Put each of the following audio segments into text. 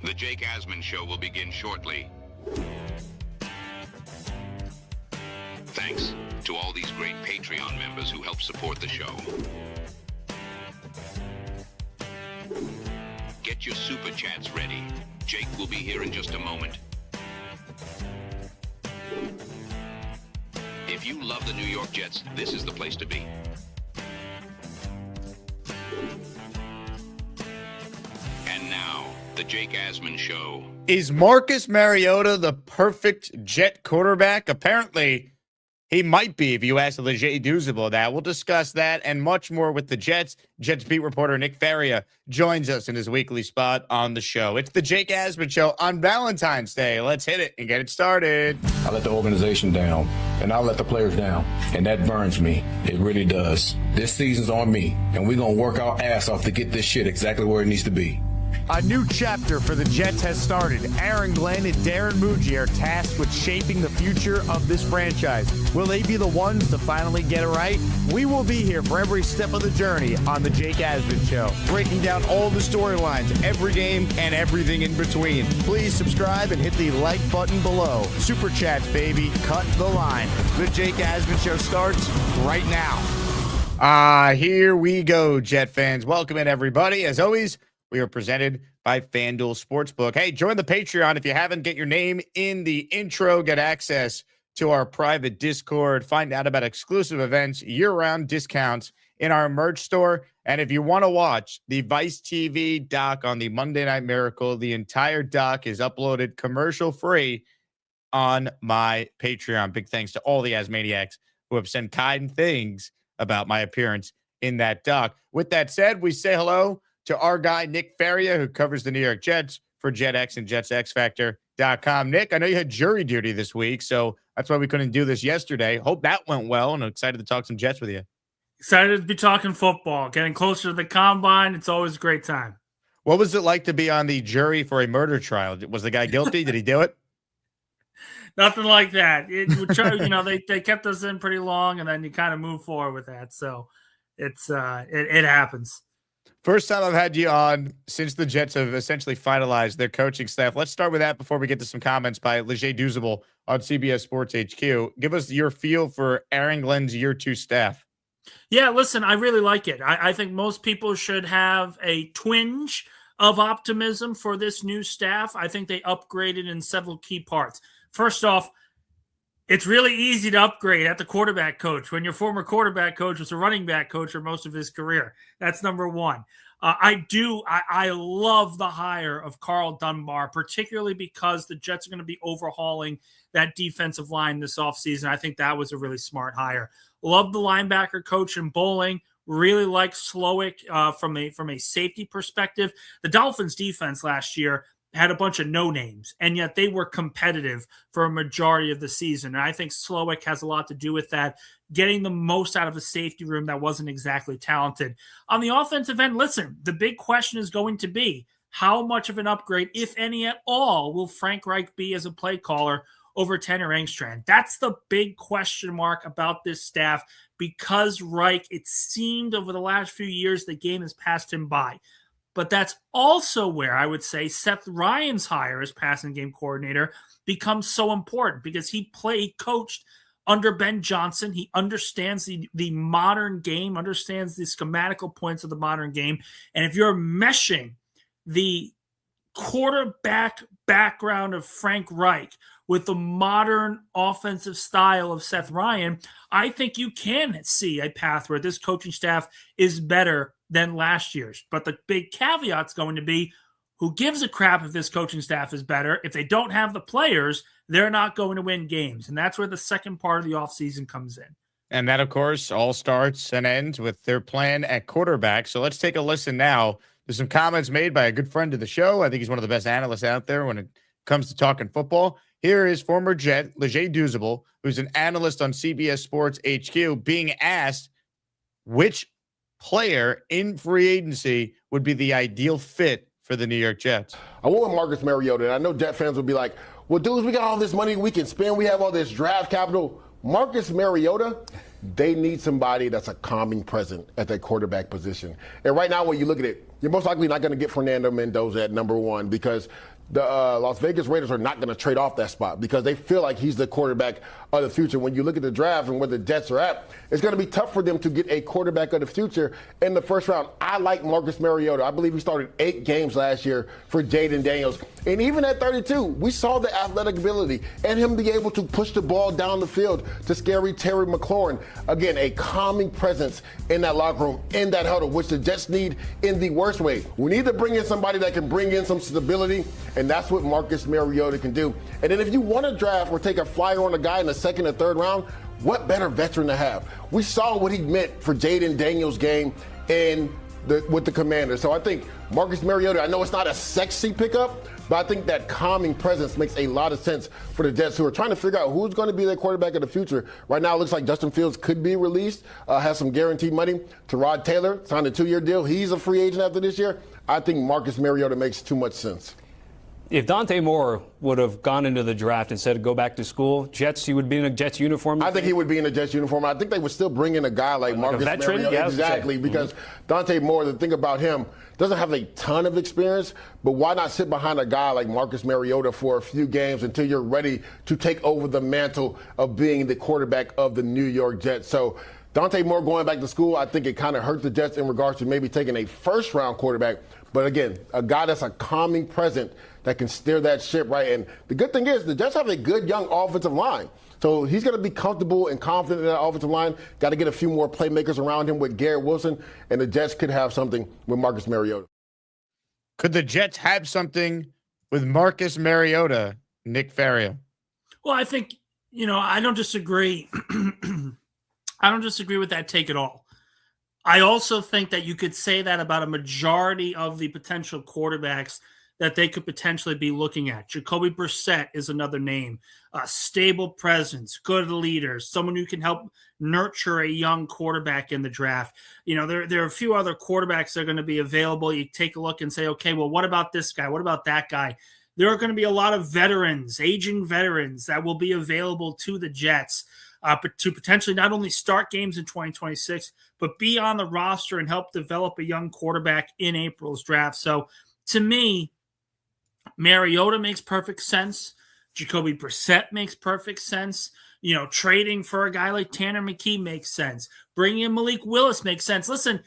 The Jake Asman Show will begin shortly. Thanks to all these great Patreon members who help support the show. Get your super chats ready. Jake will be here in just a moment. If you love the New York Jets, this is the place to be. And now, the Jake Asman Show. Is Marcus Mariota the perfect Jet quarterback? Apparently, he might be if you ask Douzable that. We'll discuss that and much more with the Jets. Jets beat reporter Nick Faria joins us in his weekly spot on the show. It's the Jake Asman Show on Valentine's Day. Let's hit it and get it started. I let the organization down, and I let the players down, and that burns me. It really does. This season's on me, and we're going to work our ass off to get this shit exactly where it needs to be. A new chapter for the Jets has started. Aaron Glenn and Darren Muji are tasked with shaping the future of this franchise. Will they be the ones to finally get it right? We will be here for every step of the journey on the Jake Asman Show, breaking down all the storylines, every game, and everything in between. Please subscribe and hit the like button below. Super chats, baby. Cut the line. The Jake Asman Show starts right now. Here we go, Jet fans. Welcome in, everybody. As always, we are presented by FanDuel Sportsbook. Hey, join the Patreon if you haven't. Get your name in the intro. Get access to our private Discord. Find out about exclusive events, year-round discounts in our merch store. And if you want to watch the Vice TV doc on the Monday Night Miracle, the entire doc is uploaded commercial-free on my Patreon. Big thanks to all the Asmaniacs who have sent kind things about my appearance in that doc. With that said, we say hello to our guy, Nick Faria, who covers the New York Jets for JetX and JetsXFactor.com. Nick, I know you had jury duty this week, so that's why we couldn't do this yesterday. Hope that went well, and I'm excited to talk some Jets with you. Excited to be talking football. Getting closer to the combine, it's always a great time. What was it like to be on the jury for a murder trial? Was the guy guilty? Did he do it? Nothing like that. They kept us in pretty long, and then you kind of move forward with that. So it happens. First time I've had you on since the Jets have essentially finalized their coaching staff. Let's start with that before we get to some comments by Douzable on CBS Sports HQ. Give us your feel for Aaron Glenn's year 2 staff. Yeah, listen, I really like it. I think most people should have a twinge of optimism for this new staff. I think they upgraded in several key parts. First off, it's really easy to upgrade at the quarterback coach when your former quarterback coach was a running back coach for most of his career. That's number one. I love the hire of Carl Dunbar, particularly because the Jets are going to be overhauling that defensive line this offseason. I think that was a really smart hire. Love the linebacker coach in Bowling. Really like Slowick from a safety perspective. The Dolphins defense last year had a bunch of no-names, and yet they were competitive for a majority of the season. And I think Slowick has a lot to do with that, getting the most out of a safety room that wasn't exactly talented. On the offensive end, listen, the big question is going to be how much of an upgrade, if any at all, will Frank Reich be as a play caller over Tanner Engstrand? That's the big question mark about this staff because Reich, it seemed over the last few years, the game has passed him by. But that's also where I would say Seth Ryan's hire as passing game coordinator becomes so important because he coached under Ben Johnson. He understands the modern game, understands the schematical points of the modern game. And if you're meshing the quarterback background of Frank Reich with the modern offensive style of Seth Ryan, I think you can see a path where this coaching staff is better than last year's. But the big caveat's going to be who gives a crap if this coaching staff is better. If they don't have the players, they're not going to win games. And that's where the second part of the offseason comes in. And that, of course, all starts and ends with their plan at quarterback. So let's take a listen now to some comments made by a good friend of the show. I think he's one of the best analysts out there when it comes to talking football. Here is former Jet, Douzable, who's an analyst on CBS Sports HQ, being asked which player in free agency would be the ideal fit for the New York Jets. I went with Marcus Mariota, and I know Jet fans will be like, well, dudes, we got all this money we can spend. We have all this draft capital. Marcus Mariota, they need somebody that's a calming presence at that quarterback position. And right now, when you look at it, you're most likely not going to get Fernando Mendoza at number one because the Las Vegas Raiders are not going to trade off that spot because they feel like he's the quarterback of the future. When you look at the draft and where the Jets are at, it's going to be tough for them to get a quarterback of the future in the first round. I like Marcus Mariota. I believe he started 8 games last year for Jaden Daniels. And even at 32, we saw the athletic ability and him be able to push the ball down the field to scary Terry McLaurin. Again, a calming presence in that locker room, in that huddle, which the Jets need in the worst way. We need to bring in somebody that can bring in some stability, and that's what Marcus Mariota can do. And then if you want to draft or take a flyer on a guy in the second or third round, what better veteran to have? We saw what he meant for Jaden Daniels' game with the Commanders. So I think Marcus Mariota, I know it's not a sexy pickup, but I think that calming presence makes a lot of sense for the Jets who are trying to figure out who's going to be their quarterback of the future. Right now, it looks like Justin Fields could be released, has some guaranteed money. Tyrod Taylor signed a 2-year deal. He's a free agent after this year. I think Marcus Mariota makes too much sense. If Dante Moore would have gone into the draft and said go back to school, Jets, he would be in a Jets uniform? I think he would be in a Jets uniform. I think they would still bring in a guy like Marcus Mariota. Yeah, exactly, because Dante Moore, the thing about him, doesn't have a ton of experience, but why not sit behind a guy like Marcus Mariota for a few games until you're ready to take over the mantle of being the quarterback of the New York Jets? So Dante Moore going back to school, I think it kind of hurt the Jets in regards to maybe taking a first-round quarterback. But again, a guy that's a calming presence that can steer that ship right. And the good thing is the Jets have a good young offensive line. So he's going to be comfortable and confident in that offensive line. Got to get a few more playmakers around him with Garrett Wilson, and the Jets could have something with Marcus Mariota. Could the Jets have something with Marcus Mariota, Nick Faria? Well, I think, I don't disagree. I don't disagree with that take at all. I also think that you could say that about a majority of the potential quarterbacks that they could potentially be looking at. Jacoby Brissett is another name. A stable presence, good leaders, someone who can help nurture a young quarterback in the draft. There are a few other quarterbacks that are going to be available. You take a look and say, okay, well, what about this guy? What about that guy? There are going to be a lot of veterans, aging veterans that will be available to the Jets to potentially not only start games in 2026, but be on the roster and help develop a young quarterback in April's draft. So to me, Mariota makes perfect sense. Jacoby Brissett makes perfect sense. Trading for a guy like Tanner McKee makes sense. Bringing in Malik Willis makes sense. Listen,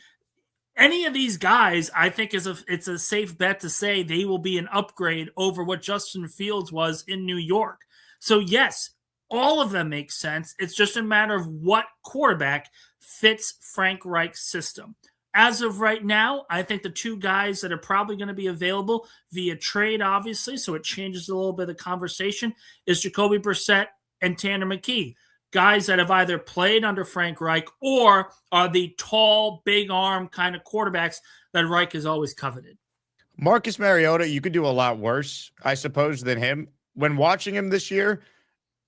any of these guys, I think it's a safe bet to say they will be an upgrade over what Justin Fields was in New York. So yes, all of them make sense. It's just a matter of what quarterback fits Frank Reich's system. As of right now, I think the two guys that are probably going to be available via trade, obviously, so it changes a little bit of the conversation, is Jacoby Brissett and Tanner McKee. Guys that have either played under Frank Reich or are the tall, big arm kind of quarterbacks that Reich has always coveted. Marcus Mariota, you could do a lot worse, I suppose, than him. When watching him this year,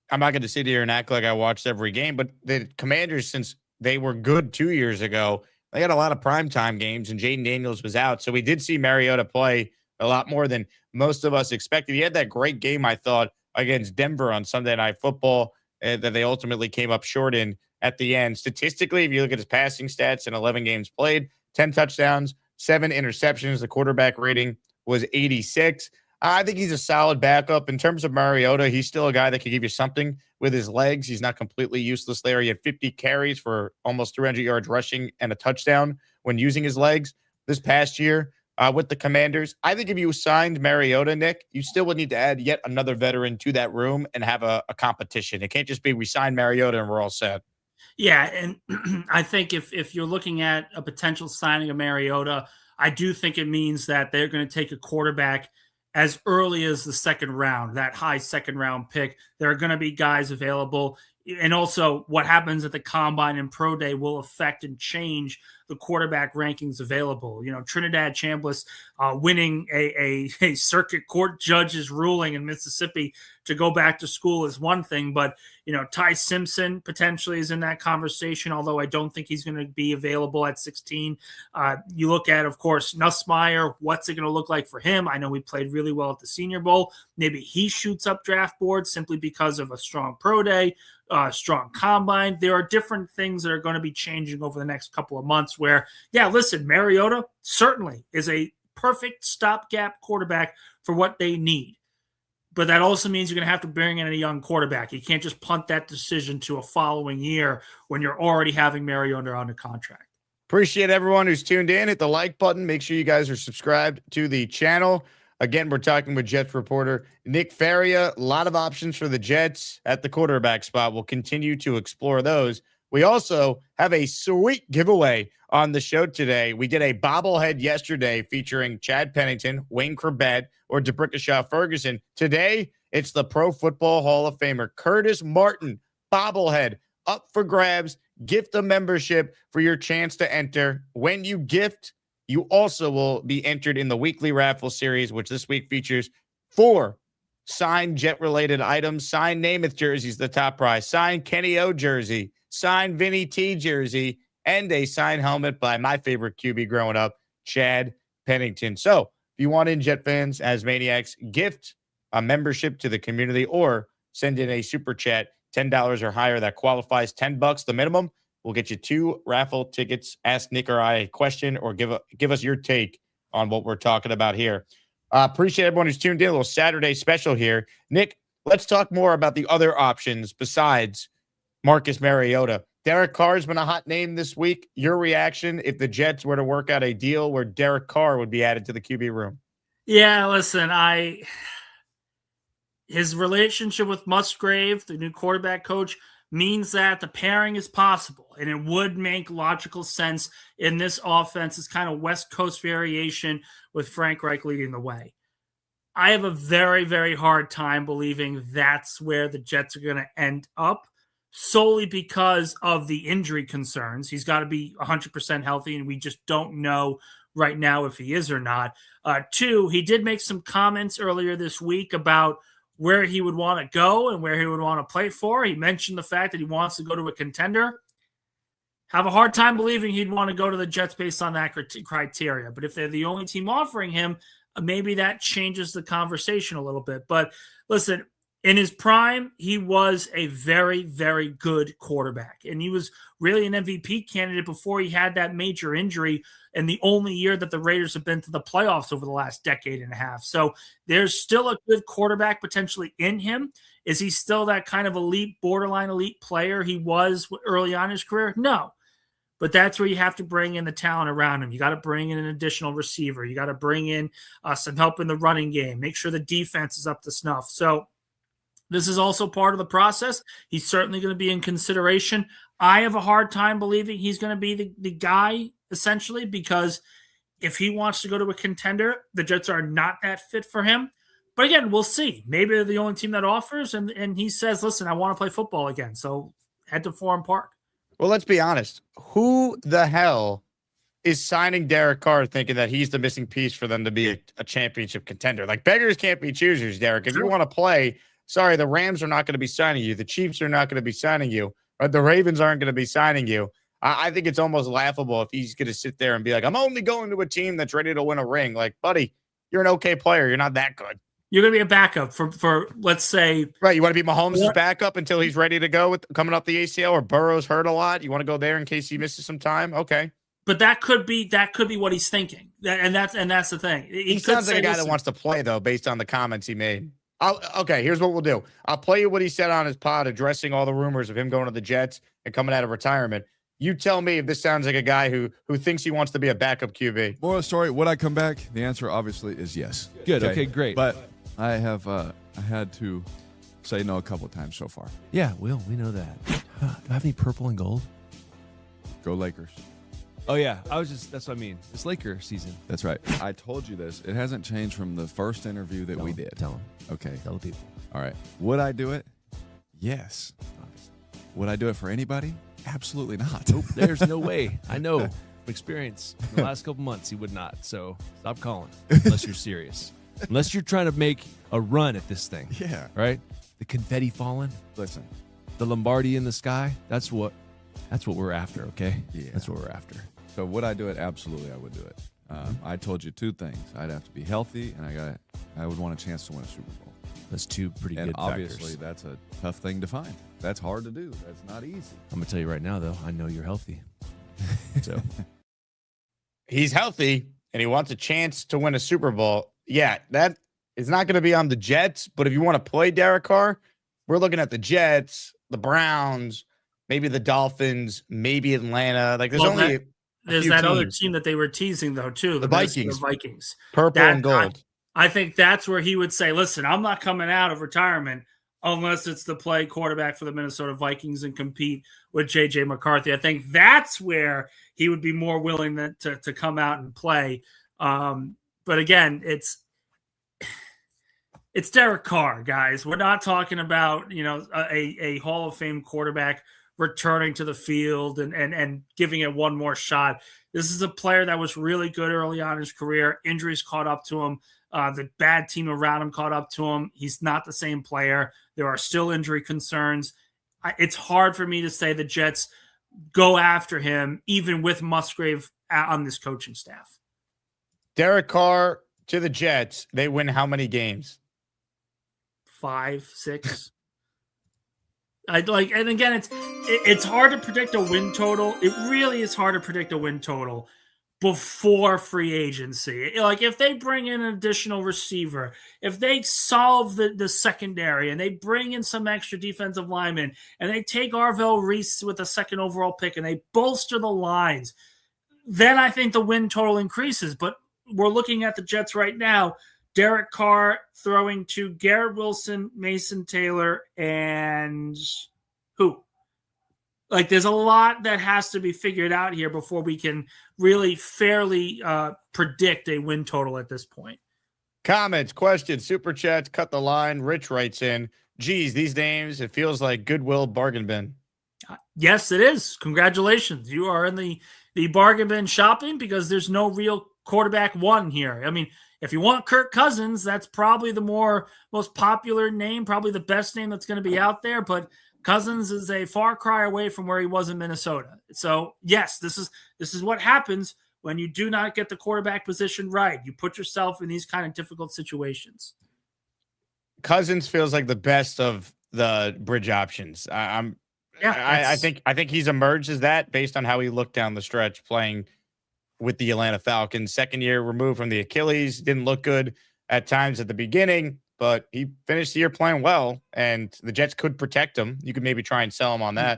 I'm not going to sit here and act like I watched every game, but the Commanders, since they were good 2 years ago, they had a lot of primetime games, and Jaden Daniels was out. So we did see Mariota play a lot more than most of us expected. He had that great game, I thought, against Denver on Sunday Night Football that they ultimately came up short in at the end. Statistically, if you look at his passing stats in 11 games played, 10 touchdowns, 7 interceptions. The quarterback rating was 86. I think he's a solid backup. In terms of Mariota, he's still a guy that can give you something with his legs. He's not completely useless there. He had 50 carries for almost 300 yards rushing and a touchdown when using his legs this past year with the Commanders. I think if you signed Mariota, Nick, you still would need to add yet another veteran to that room and have a competition. It can't just be we signed Mariota and we're all set. Yeah, and I think if you're looking at a potential signing of Mariota, I do think it means that they're going to take a quarterback as early as the second round, that high second round pick. There are going to be guys available. And also what happens at the combine and pro day will affect and change the quarterback rankings available. Trinidad Chambliss winning a circuit court judge's ruling in Mississippi to go back to school is one thing, but Ty Simpson potentially is in that conversation, although I don't think he's going to be available at 16. You look at, of course, Nussmeier. What's it going to look like for him? I know he played really well at the Senior Bowl. Maybe he shoots up draft boards simply because of a strong pro day, strong combine. There are different things that are going to be changing over the next couple of months where, Mariota certainly is a perfect stopgap quarterback for what they need. But that also means you're going to have to bring in a young quarterback. You can't just punt that decision to a following year when you're already having Mariota on a contract. Appreciate everyone who's tuned in. Hit the like button. Make sure you guys are subscribed to the channel. Again, we're talking with Jets reporter Nick Faria. A lot of options for the Jets at the quarterback spot. We'll continue to explore those. We also have a sweet giveaway on the show today. We did a bobblehead yesterday featuring Chad Pennington, Wayne Corbett, or DeBrickashaw Ferguson. Today, it's the Pro Football Hall of Famer Curtis Martin bobblehead up for grabs. Gift a membership for your chance to enter. When you gift, you also will be entered in the weekly raffle series, which this week features 4 signed Jet-related items. Signed Namath jerseys, the top prize. Signed Kenny O jersey. Signed Vinny T jersey. And a signed helmet by my favorite QB growing up, Chad Pennington. So if you want in, Jet fans, as Maniacs, gift a membership to the community or send in a super chat, $10 or higher. That qualifies. $10 the minimum. We'll get you 2 raffle tickets. Ask Nick or I a question or give us your take on what we're talking about here. Appreciate everyone who's tuned in. A little Saturday special here. Nick, let's talk more about the other options besides Marcus Mariota. Derek Carr's been a hot name this week. Your reaction if the Jets were to work out a deal where Derek Carr would be added to the QB room? Yeah, listen, his relationship with Musgrave, the new quarterback coach, means that the pairing is possible, and it would make logical sense in this offense. It's kind of West Coast variation with Frank Reich leading the way. I have a very, very hard time believing that's where the Jets are going to end up, solely because of the injury concerns. He's got to be 100% healthy, and we just don't know right now if he is or not. 2, he did make some comments earlier this week about where he would want to go and where he would want to play for. He mentioned the fact that he wants to go to a contender. Have a hard time believing he'd want to go to the Jets based on that criteria. But if they're the only team offering him, maybe that changes the conversation a little bit. But listen, in his prime, he was a very, very good quarterback. And he was really an MVP candidate before he had that major injury, and the only year that the Raiders have been to the playoffs over the last decade and a half. So there's still a good quarterback potentially in him. Is he still that kind of elite, borderline elite player he was early on in his career? No. But that's where you have to bring in the talent around him. You got to bring in an additional receiver. You got to bring in some help in the running game. Make sure the defense is up to snuff. So this is also part of the process. He's certainly going to be in consideration. I have a hard time believing he's going to be the guy, essentially, because if he wants to go to a contender, the Jets are not that fit for him. But again, we'll see. Maybe they're the only team that offers, and he says, listen, I want to play football again. So head to Forum Park. Well, let's be honest. Who the hell is signing Derek Carr thinking that he's the missing piece for them to be a championship contender? Like, beggars can't be choosers, Derek. If you want to play, sorry, the Rams are not going to be signing you. The Chiefs are not going to be signing you. Or the Ravens aren't going to be signing you. I think it's almost laughable if he's going to sit there and be like, I'm only going to a team that's ready to win a ring. Like, buddy, you're an okay player. You're not that good. You're going to be a backup for let's say. Right. You want to be Mahomes' backup until he's ready to go with coming off the ACL, or Burrow's hurt a lot. You want to go there in case he misses some time. Okay. But that could be what he's thinking. And that's the thing. He sounds like a guy that wants to play, though, based on the comments he made. Okay, here's what we'll do. I'll play you what he said on his pod addressing all the rumors of him going to the Jets and coming out of retirement. You tell me if this sounds like a guy who thinks he wants to be a backup QB. Moral story, would I come back? The answer obviously is yes. Good. Okay, great. But I have I had to say no a couple of times so far. Yeah, Will, we know that. Do I have any purple and gold? Go Lakers. Oh, yeah. That's what I mean. It's Laker season. That's right. I told you this. It hasn't changed from the first interview that we did. Tell them. Okay. Tell the people. All right. Would I do it? Yes. Obviously. Would I do it for anybody? Absolutely not. Nope. There's no way. I know. experience in the last couple months, he would not. So stop calling unless you're serious. Unless you're trying to make a run at this thing. Yeah. Right? The confetti falling. Listen. The Lombardi in the sky. That's what we're after, okay? Yeah. That's what we're after. So would I do it? Absolutely, I would do it. I told you two things. I'd have to be healthy, and I would want a chance to win a Super Bowl. That's two pretty And good obviously, factors. that's a tough thing to find. That's hard to do. That's not easy. I'm going to tell you right now, though, I know you're healthy. So He's healthy, and he wants a chance to win a Super Bowl. Yeah, that is not going to be on the Jets, but if you want to play Derek Carr, we're looking at the Jets, the Browns, maybe the Dolphins, maybe Atlanta. Like, there's that other team that they were teasing, though, too. The Vikings. Vikings. Purple and gold. I think that's where he would say, listen, I'm not coming out of retirement unless it's to play quarterback for the Minnesota Vikings and compete with J.J. McCarthy. I think that's where he would be more willing to come out and play. But again, it's Derek Carr, guys. We're not talking about, a Hall of Fame quarterback returning to the field and giving it one more shot. This is a player that was really good early on in his career. Injuries caught up to him. The bad team around him caught up to him. He's not the same player. There are still injury concerns. It's hard for me to say the Jets go after him, even with Musgrave on this coaching staff. Derek Carr to the Jets. They win how many games? 5, 6. And again, it's hard to predict a win total. It really is hard to predict a win total before free agency. Like, if they bring in an additional receiver, if they solve the secondary and they bring in some extra defensive linemen and they take Arvell Reese with a second overall pick and they bolster the lines, then I think the win total increases. But we're looking at the Jets right now. Derek Carr throwing to Garrett Wilson, Mason Taylor, and who? Like, there's a lot that has to be figured out here before we can really fairly predict a win total at this point. Comments, questions, super chats, cut the line. Rich writes in, geez, these names, it feels like Goodwill bargain bin. Yes, it is. Congratulations. You are in the bargain bin shopping because there's no real quarterback one here. I mean, if you want Kirk Cousins, that's probably the most popular name, probably the best name that's going to be out there. But Cousins is a far cry away from where he was in Minnesota. So yes, this is what happens when you do not get the quarterback position right. You put yourself in these kind of difficult situations. Cousins feels like the best of the bridge options. I think he's emerged as that based on how he looked down the stretch playing with the Atlanta Falcons. Second year removed from the Achilles, didn't look good at times at the beginning, but he finished the year playing well, and the Jets could protect him. You could maybe try and sell him on that.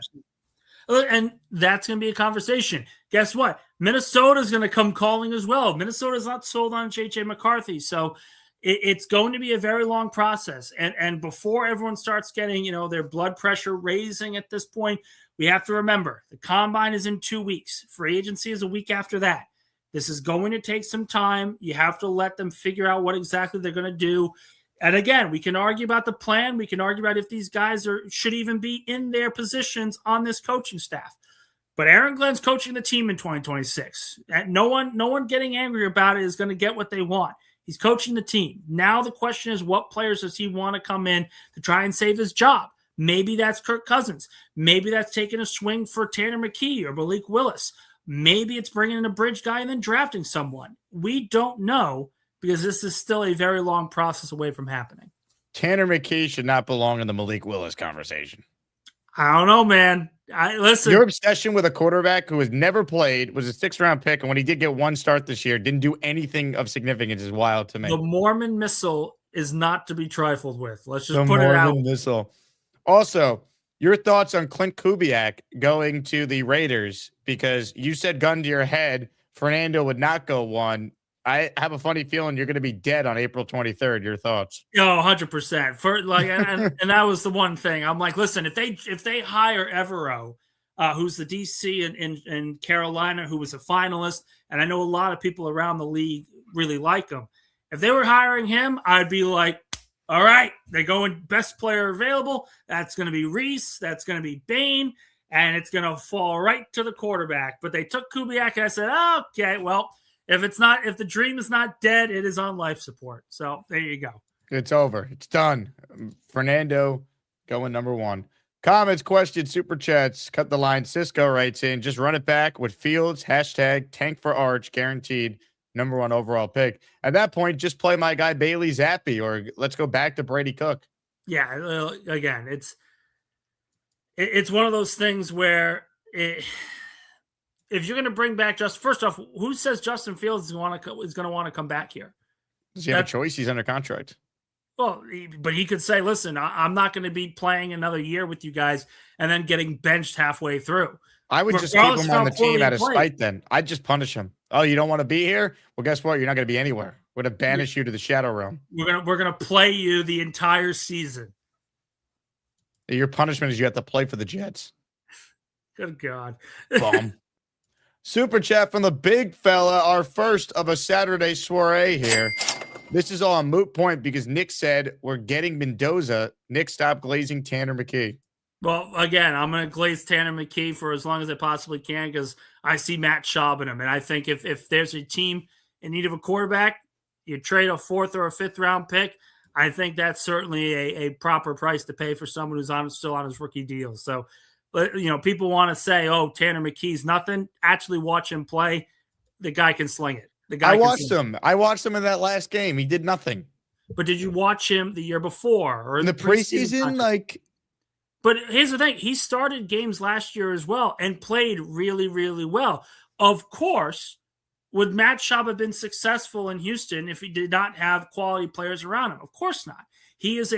And that's going to be a conversation. Guess what? Minnesota's going to come calling as well. Minnesota's not sold on J.J. McCarthy, so it's going to be a very long process. And before everyone starts getting, their blood pressure raising at this point, we have to remember the combine is in 2 weeks. Free agency is a week after that. This is going to take some time. You have to let them figure out what exactly they're going to do. And again, we can argue about the plan. We can argue about if these guys should even be in their positions on this coaching staff. But Aaron Glenn's coaching the team in 2026. And no one getting angry about it is going to get what they want. He's coaching the team. Now the question is, what players does he want to come in to try and save his job? Maybe that's Kirk Cousins. Maybe that's taking a swing for Tanner McKee or Malik Willis. Maybe it's bringing in a bridge guy and then drafting someone. We don't know because this is still a very long process away from happening. Tanner McKee should not belong in the Malik Willis conversation. I don't know, man. Listen. Your obsession with a quarterback who has never played, was a 6th-round pick, and when he did get one start this year, didn't do anything of significance is wild to me. The Mormon missile is not to be trifled with. Let's just put it out. Missile. Also, your thoughts on Clint Kubiak going to the Raiders, because you said gun to your head, Fernando would not go one. I have a funny feeling you're going to be dead on April 23rd. Your thoughts? Oh, 100%. For and that was the one thing. I'm like, listen, if they hire Evero, who's the DC in Carolina, who was a finalist, and I know a lot of people around the league really like him. If they were hiring him, I'd be like, all right, they're going best player available. That's going to be Reese. That's going to be Bain. and it's going to fall right to the quarterback. But they took Kubiak, and I said, oh, okay, well, if the dream is not dead, it is on life support. So there you go. It's over. It's done. Fernando going number 1. Comments, questions, super chats. Cut the line. Cisco writes in, just run it back with Fields, #tank for Arch, guaranteed number 1 overall pick. At that point, just play my guy Bailey Zappi, or let's go back to Brady Cook. Yeah, again, it's one of those things where if you're going to bring back first off, who says Justin Fields is going to want to come back here? Does he have a choice? He's under contract. Well, but he could say, listen, I'm not going to be playing another year with you guys and then getting benched halfway through. I would just keep him on the team out of spite then. I'd just punish him. Oh, you don't want to be here? Well, guess what? You're not going to be anywhere. We're going to banish you to the shadow realm. We're gonna play you the entire season. Your punishment is you have to play for the Jets. Good God. Bum. Super chat from the big fella, our first of a Saturday soiree here. This is all a moot point because Nick said we're getting Mendoza. Nick, stop glazing Tanner McKee. Well, again, I'm going to glaze Tanner McKee for as long as I possibly can because I see Matt Schaub in him. And I think if there's a team in need of a quarterback, you trade a 4th or a 5th round pick. I think that's certainly a proper price to pay for someone who's still on his rookie deal. So, people want to say, oh, Tanner McKee's nothing. Actually watch him play. The guy can sling it. I watched him. I watched him in that last game. He did nothing. But did you watch him the year before or in the preseason? But here's the thing. He started games last year as well and played really, really well. Of course, would Matt Schaub have been successful in Houston if he did not have quality players around him? Of course not. He is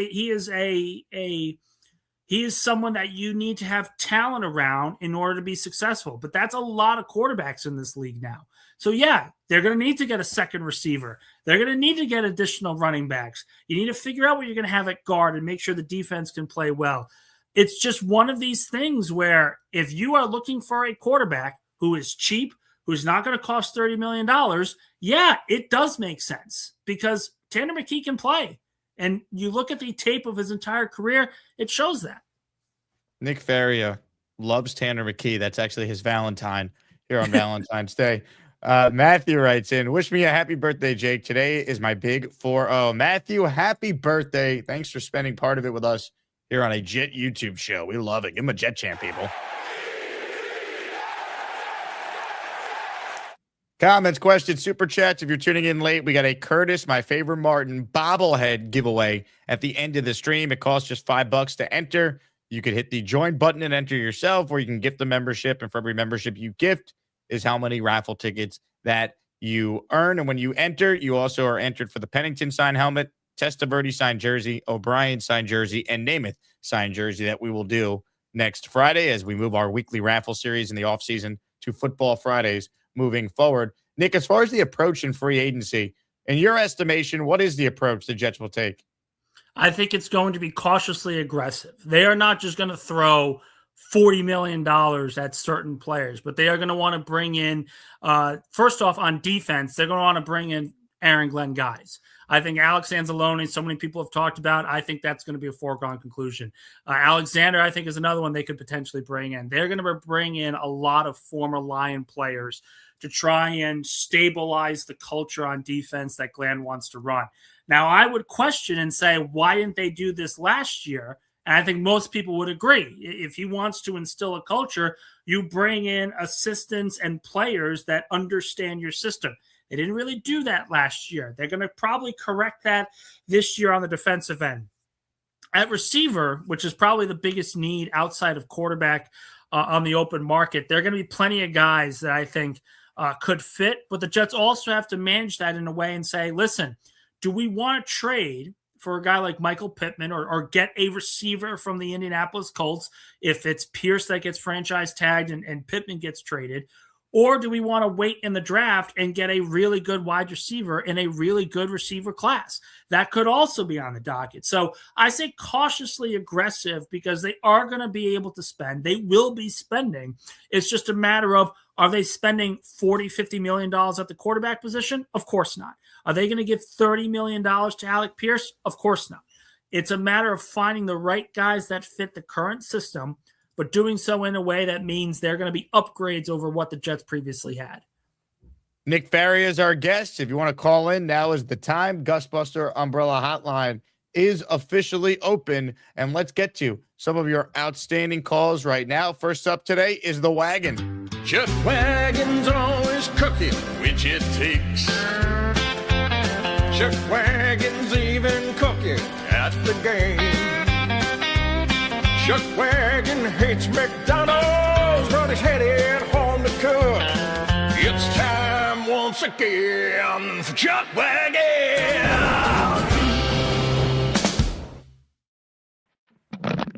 someone that you need to have talent around in order to be successful. But that's a lot of quarterbacks in this league now. So, yeah, they're going to need to get a second receiver. They're going to need to get additional running backs. You need to figure out what you're going to have at guard and make sure the defense can play well. It's just one of these things where if you are looking for a quarterback who is cheap, who's not going to cost $30 million, yeah, it does make sense because Tanner McKee can play. And you look at the tape of his entire career, it shows that. Nick Faria loves Tanner McKee. That's actually his Valentine here on Valentine's Day. Matthew writes in, wish me a happy birthday, Jake. Today is my big 4-0. Matthew, happy birthday. Thanks for spending part of it with us here on a Jet YouTube show. We love it. Give him a Jet chant, people. Comments, questions, super chats. If you're tuning in late, we got a Curtis, my favorite Martin, bobblehead giveaway at the end of the stream. It costs just $5 to enter. You could hit the join button and enter yourself, or you can gift a membership. And for every membership you gift is how many raffle tickets that you earn. And when you enter, you also are entered for the Pennington signed helmet, Testaverde signed jersey, O'Brien signed jersey, and Namath signed jersey that we will do next Friday as we move our weekly raffle series in the offseason to Football Fridays moving forward. Nick, as far as the approach in free agency, in your estimation, what is the approach the Jets will take? I think it's going to be cautiously aggressive. They are not just going to throw $40 million at certain players, but they are going to want to bring in, first off, on defense, they're going to want to bring in Aaron Glenn guys. I think Alex Anzalone, so many people have talked about, I think that's going to be a foregone conclusion. Alexander, I think, is another one they could potentially bring in. They're going to bring in a lot of former Lion players to try and stabilize the culture on defense that Glenn wants to run. Now, I would question and say, why didn't they do this last year? And I think most people would agree. If he wants to instill a culture, you bring in assistants and players that understand your system. They didn't really do that last year. They're going to probably correct that this year on the defensive end. At receiver, which is probably the biggest need outside of quarterback on the open market, there are going to be plenty of guys that I think could fit. But the Jets also have to manage that in a way and say, listen, do we want to trade for a guy like Michael Pittman or get a receiver from the Indianapolis Colts if it's Pierce that gets franchise tagged and Pittman gets traded? Or do we want to wait in the draft and get a really good wide receiver in a really good receiver class? That could also be on the docket. So I say cautiously aggressive because they are going to be able to spend. They will be spending. It's just a matter of, are they spending $40, $50 million at the quarterback position? Of course not. Are they going to give $30 million to Alec Pierce? Of course not. It's a matter of finding the right guys that fit the current system, but doing so in a way that means they're going to be upgrades over what the Jets previously had. Nick Faria is our guest. If you want to call in, now is the time. Gustbuster Umbrella Hotline is officially open, and let's get to some of your outstanding calls right now. First up today is the Wagon. Chuck Wagon's always cooking, which it takes. Chuck Wagon's even cooking at the game. Chuck Wagon hates McDonald's, but he's headed home to cook. It's time once again for Chuck Wagon.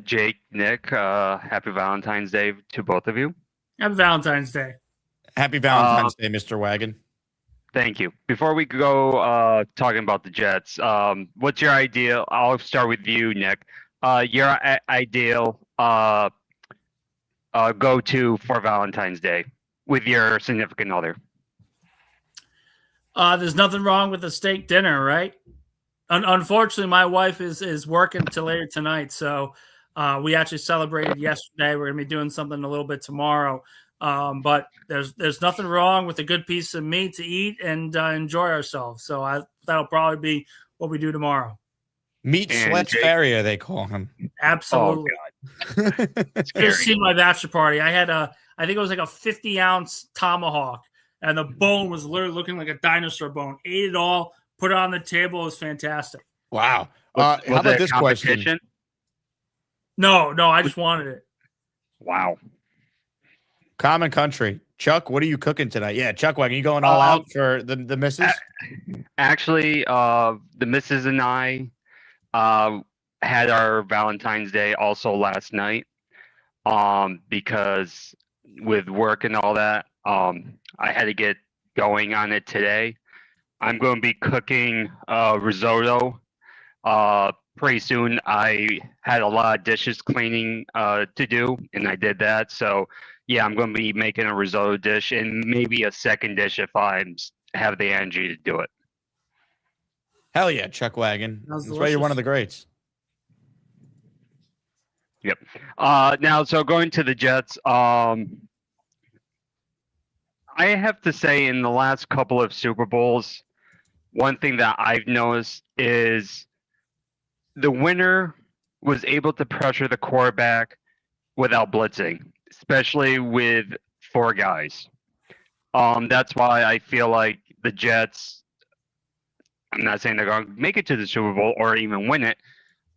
Jake, Nick, happy Valentine's Day to both of you. Happy Valentine's Day. Happy Valentine's Day, Mr. Wagon. Thank you. Before we go talking about the Jets, what's your ideal? I'll start with you, Nick. Your ideal go-to for Valentine's Day with your significant other. There's nothing wrong with a steak dinner, right? Unfortunately, my wife is working till later tonight, so we actually celebrated yesterday. We're gonna be doing something a little bit tomorrow, but there's nothing wrong with a good piece of meat to eat and enjoy ourselves. So that'll probably be what we do tomorrow. Meat Sweat Faria, they call him. Absolutely. Oh, Just see my bachelor party. I had I think it was like a 50-ounce tomahawk, and the bone was literally looking like a dinosaur bone. Ate it all, put it on the table. It was fantastic. Wow. How about this question? No, I just wanted it. Wow. Common Country. Chuck, what are you cooking tonight? Yeah, Chuck Wagon, you going all out for the missus? Actually, the missus and I had our Valentine's Day also last night because with work and all that, I had to get going on it today. I'm going to be cooking risotto pretty soon. I had a lot of dishes cleaning to do, and I did that. So, yeah, I'm going to be making a risotto dish and maybe a second dish if I have the energy to do it. Hell yeah, Chuck Wagon. That's why you're one of the greats. Yep. Now, so going to the Jets, I have to say in the last couple of Super Bowls, one thing that I've noticed is the winner was able to pressure the quarterback without blitzing, especially with four guys. That's why I feel like the Jets, I'm not saying they're going to make it to the Super Bowl or even win it,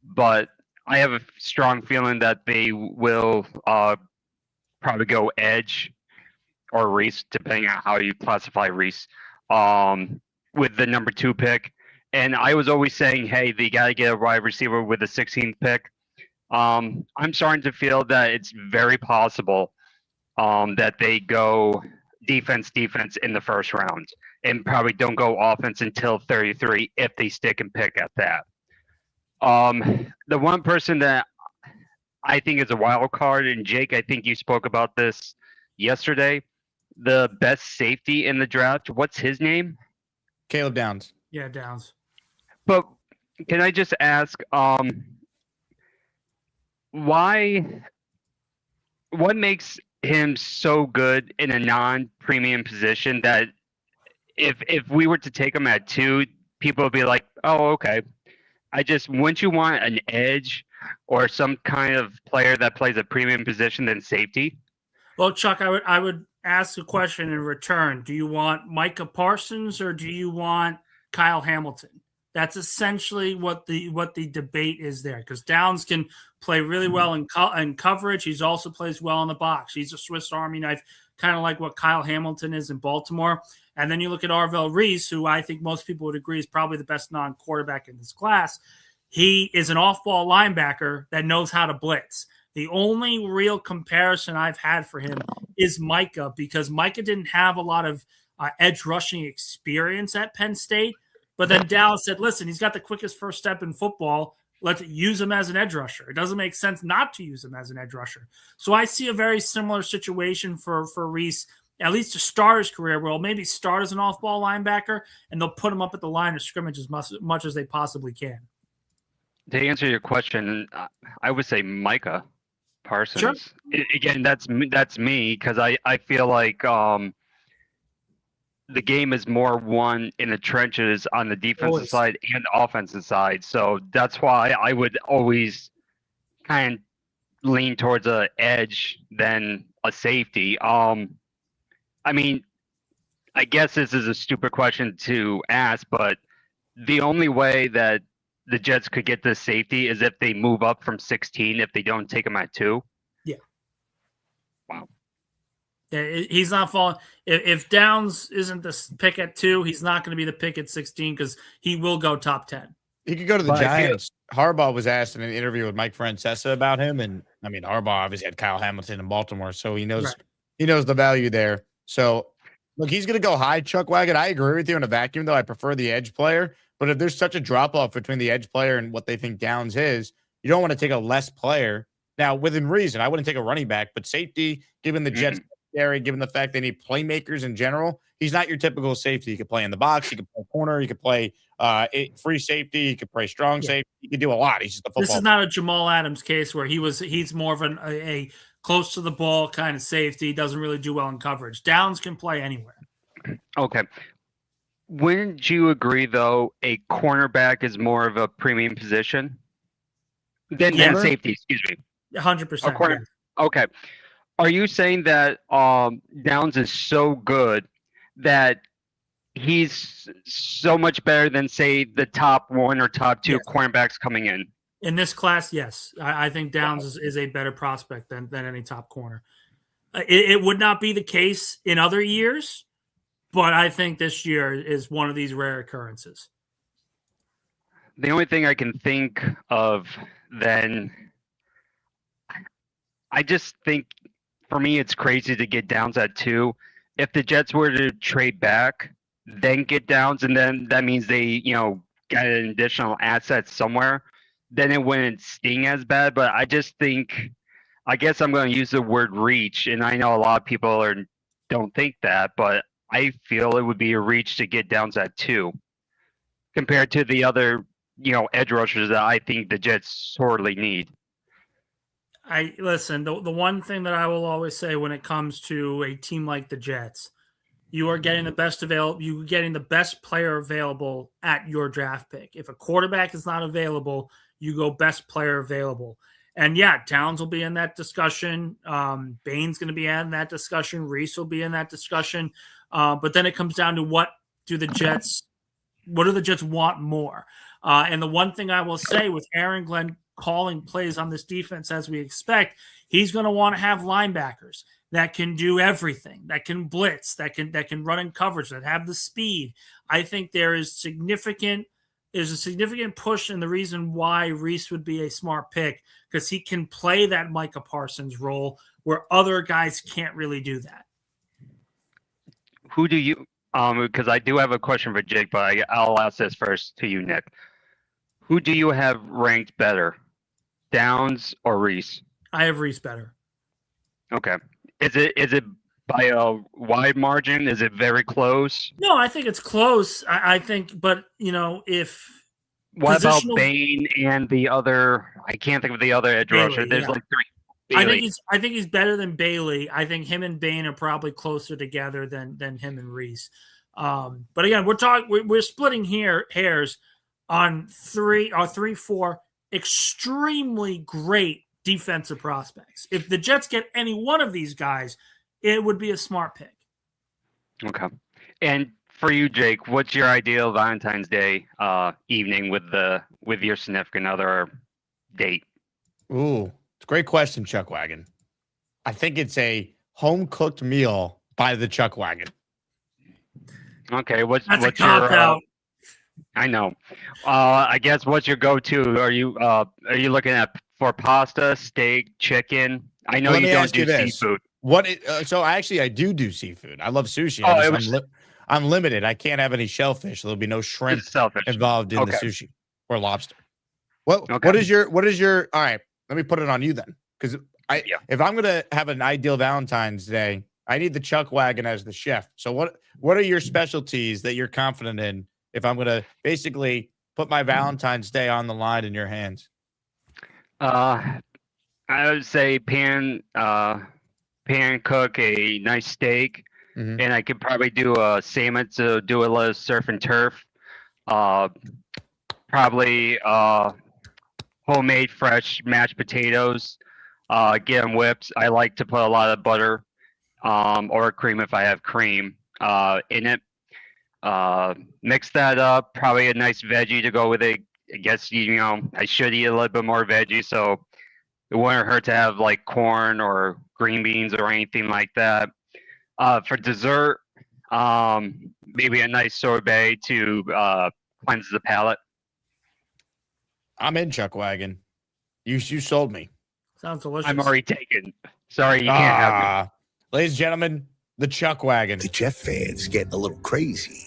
but I have a strong feeling that they will probably go edge or Reese, depending on how you classify Reese, with the number 2 pick. And I was always saying, hey, they got to get a wide receiver with the 16th pick. I'm starting to feel that it's very possible that they go defense in the first round and probably don't go offense until 33 if they stick and pick at that. The one person that I think is a wild card, and Jake, I think you spoke about this yesterday, the best safety in the draft. What's his name? Caleb Downs. Yeah, Downs. But can I just ask, what makes him so good in a non-premium position that if we were to take him at 2, people would be like, oh, okay. Wouldn't you want an edge or some kind of player that plays a premium position than safety? Well, Chuck, I would ask a question in return. Do you want Micah Parsons or do you want Kyle Hamilton? That's essentially what the debate is there, because Downs can play really well in coverage. He also plays well in the box. He's a Swiss Army knife, kind of like what Kyle Hamilton is in Baltimore. And then you look at Arvell Reese, who I think most people would agree is probably the best non-quarterback in this class. He is an off-ball linebacker that knows how to blitz. The only real comparison I've had for him is Micah, because Micah didn't have a lot of edge rushing experience at Penn State. But then Dallas said, listen, he's got the quickest first step in football. Let's use him as an edge rusher. It doesn't make sense not to use him as an edge rusher. So I see a very similar situation for Reese, at least to start his career, where he'll maybe start as an off-ball linebacker, and they'll put him up at the line of scrimmage as much as they possibly can. To answer your question, I would say Micah, Parsons. Sure. Again, that's me because I feel like the game is more won in the trenches on the defensive Always. side and the offensive side. So that's why I would always kind of lean towards a edge than a safety. I mean, I guess this is a stupid question to ask, but the only way that the Jets could get this safety is if they move up from 16 if they don't take him at 2. Yeah. Wow. He's not falling. If Downs isn't the pick at 2, he's not going to be the pick at 16 because he will go top 10. He could go to the Giants. Harbaugh was asked in an interview with Mike Francesa about him, and I mean Harbaugh obviously had Kyle Hamilton in Baltimore, so he knows the value there. So look, he's going to go high, Chuck Wagon. I agree with you in a vacuum, though. I prefer the edge player, but if there's such a drop off between the edge player and what they think Downs is, you don't want to take a less player. Now, within reason, I wouldn't take a running back, but safety, given the Jets. Given the fact they need playmakers in general, he's not your typical safety. He could play in the box, he could play corner, he could play free safety, he could play strong safety. He could do a lot. He's just a football. This is not a Jamal Adams case where he's more of a close to the ball kind of safety. Doesn't really do well in coverage. Downs can play anywhere. Okay. Wouldn't you agree though? A cornerback is more of a premium position than safety. Excuse me. 100%. Okay. Are you saying that Downs is so good that he's so much better than, say, the top 1 or top 2 cornerbacks coming in? In this class, yes. I think Downs is a better prospect than any top corner. It would not be the case in other years, but I think this year is one of these rare occurrences. The only thing I can think of then, I just think, for me, it's crazy to get Downs at 2. If the Jets were to trade back, then get Downs, and then that means they, got an additional asset somewhere, then it wouldn't sting as bad. But I just think, I guess I'm going to use the word reach, and I know a lot of people don't think that, but I feel it would be a reach to get Downs at 2 compared to the other, edge rushers that I think the Jets sorely need. Listen, the one thing that I will always say when it comes to a team like the Jets, you are getting the best available. You're getting the best player available at your draft pick. If a quarterback is not available, you go best player available. And yeah, Downs will be in that discussion. Bain's going to be in that discussion. Reese will be in that discussion. But then it comes down to what do the Jets want more? And the one thing I will say with Aaron Glenn calling plays on this defense as we expect, he's going to want to have linebackers that can do everything, that can blitz, that can run in coverage, that have the speed. I think there's a significant push, and the reason why Reese would be a smart pick because he can play that Micah Parsons role where other guys can't really do that. Who do you because I do have a question for Jake, but I'll ask this first to you, Nick. Who do you have ranked better? Downs or Reese? I have Reese better. Okay. Is it by a wide margin? Is it very close? No, I think it's close. I think, but if what about Bain and the other? I can't think of the other edge rusher. There's like 3. Bailey. I think he's better than Bailey. I think him and Bain are probably closer together than him and Reese. But again, we're splitting hairs on 4 extremely great defensive prospects. If the Jets get any one of these guys, it would be a smart pick. Okay. And for you, Jake, what's your ideal Valentine's Day evening with your significant other or date? Ooh, it's a great question, Chuck Wagon. I think it's a home-cooked meal by the Chuck Wagon. Okay, what's a your cop-out. I know. I guess what's your go-to? Are you looking for pasta, steak, chicken? I know you don't do seafood. So I do seafood. I love sushi. I'm limited. I can't have any shellfish. There'll be no shrimp involved in the sushi or lobster. What is your all right, let me put it on you then. Because if I'm gonna have an ideal Valentine's Day, I need the Chuck Wagon as the chef. So what are your specialties that you're confident in if I'm gonna basically put my Valentine's Day on the line in your hands? I would say pan cook a nice steak, Mhm. and I could probably do a salmon to do a little surf and turf. Probably homemade fresh mashed potatoes. Get them whipped. I like to put a lot of butter or cream if I have cream in it. Mix that up. Probably a nice veggie to go with it. I guess I should eat a little bit more veggie, so it wouldn't hurt to have like corn or green beans or anything like that. For dessert, maybe a nice sorbet to cleanse the palate. I'm in, Chuck Wagon. You sold me. Sounds delicious. I'm already taken. Sorry, you can't have me. Ladies and gentlemen, the Chuck Wagon. The Jet fans getting a little crazy.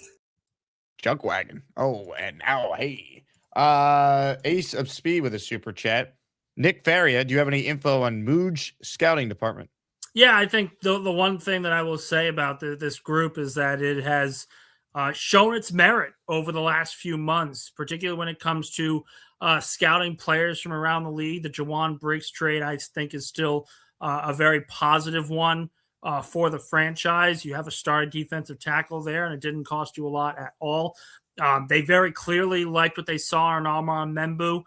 Chuck Wagon. Oh, and now, hey. Ace of Speed with a super chat. Nick Faria, do you have any info on Mooj scouting department? Yeah, I think the one thing that I will say about this group is that it has shown its merit over the last few months, particularly when it comes to scouting players from around the league. The Jawan Briggs trade, I think, is still a very positive one for the franchise. You have a starting defensive tackle there, and it didn't cost you a lot at all. They very clearly liked what they saw in Amon Membu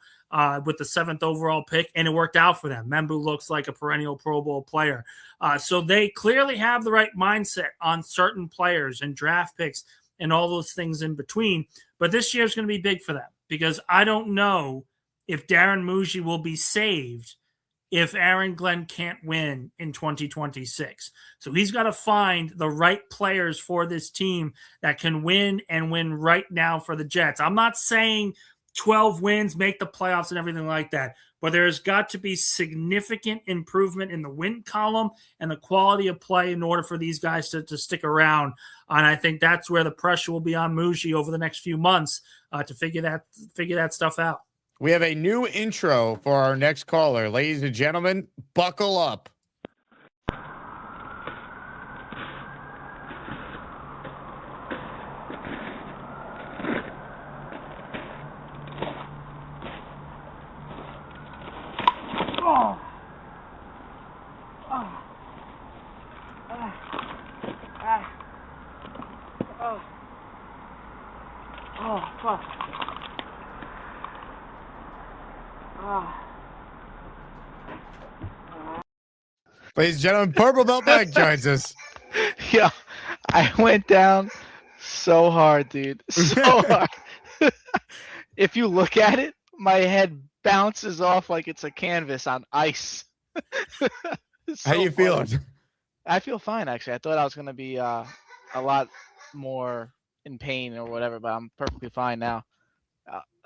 with the 7th overall pick, and it worked out for them. Membu looks like a perennial Pro Bowl player. So they clearly have the right mindset on certain players and draft picks and all those things in between. But this year is going to be big for them because I don't know if Darren Muji will be saved if Aaron Glenn can't win in 2026. So he's got to find the right players for this team that can win and win right now for the Jets. I'm not saying 12 wins, make the playoffs and everything like that, but there's got to be significant improvement in the win column and the quality of play in order for these guys to stick around. And I think that's where the pressure will be on Muji over the next few months to figure that stuff out. We have a new intro for our next caller. Ladies and gentlemen, buckle up. Ladies and gentlemen, Purple Belt Mike joins us. Yeah, I went down so hard, dude. So hard. If you look at it, my head bounces off like it's a canvas on ice. How you feeling? I feel fine, actually. I thought I was going to be a lot more in pain or whatever, but I'm perfectly fine now.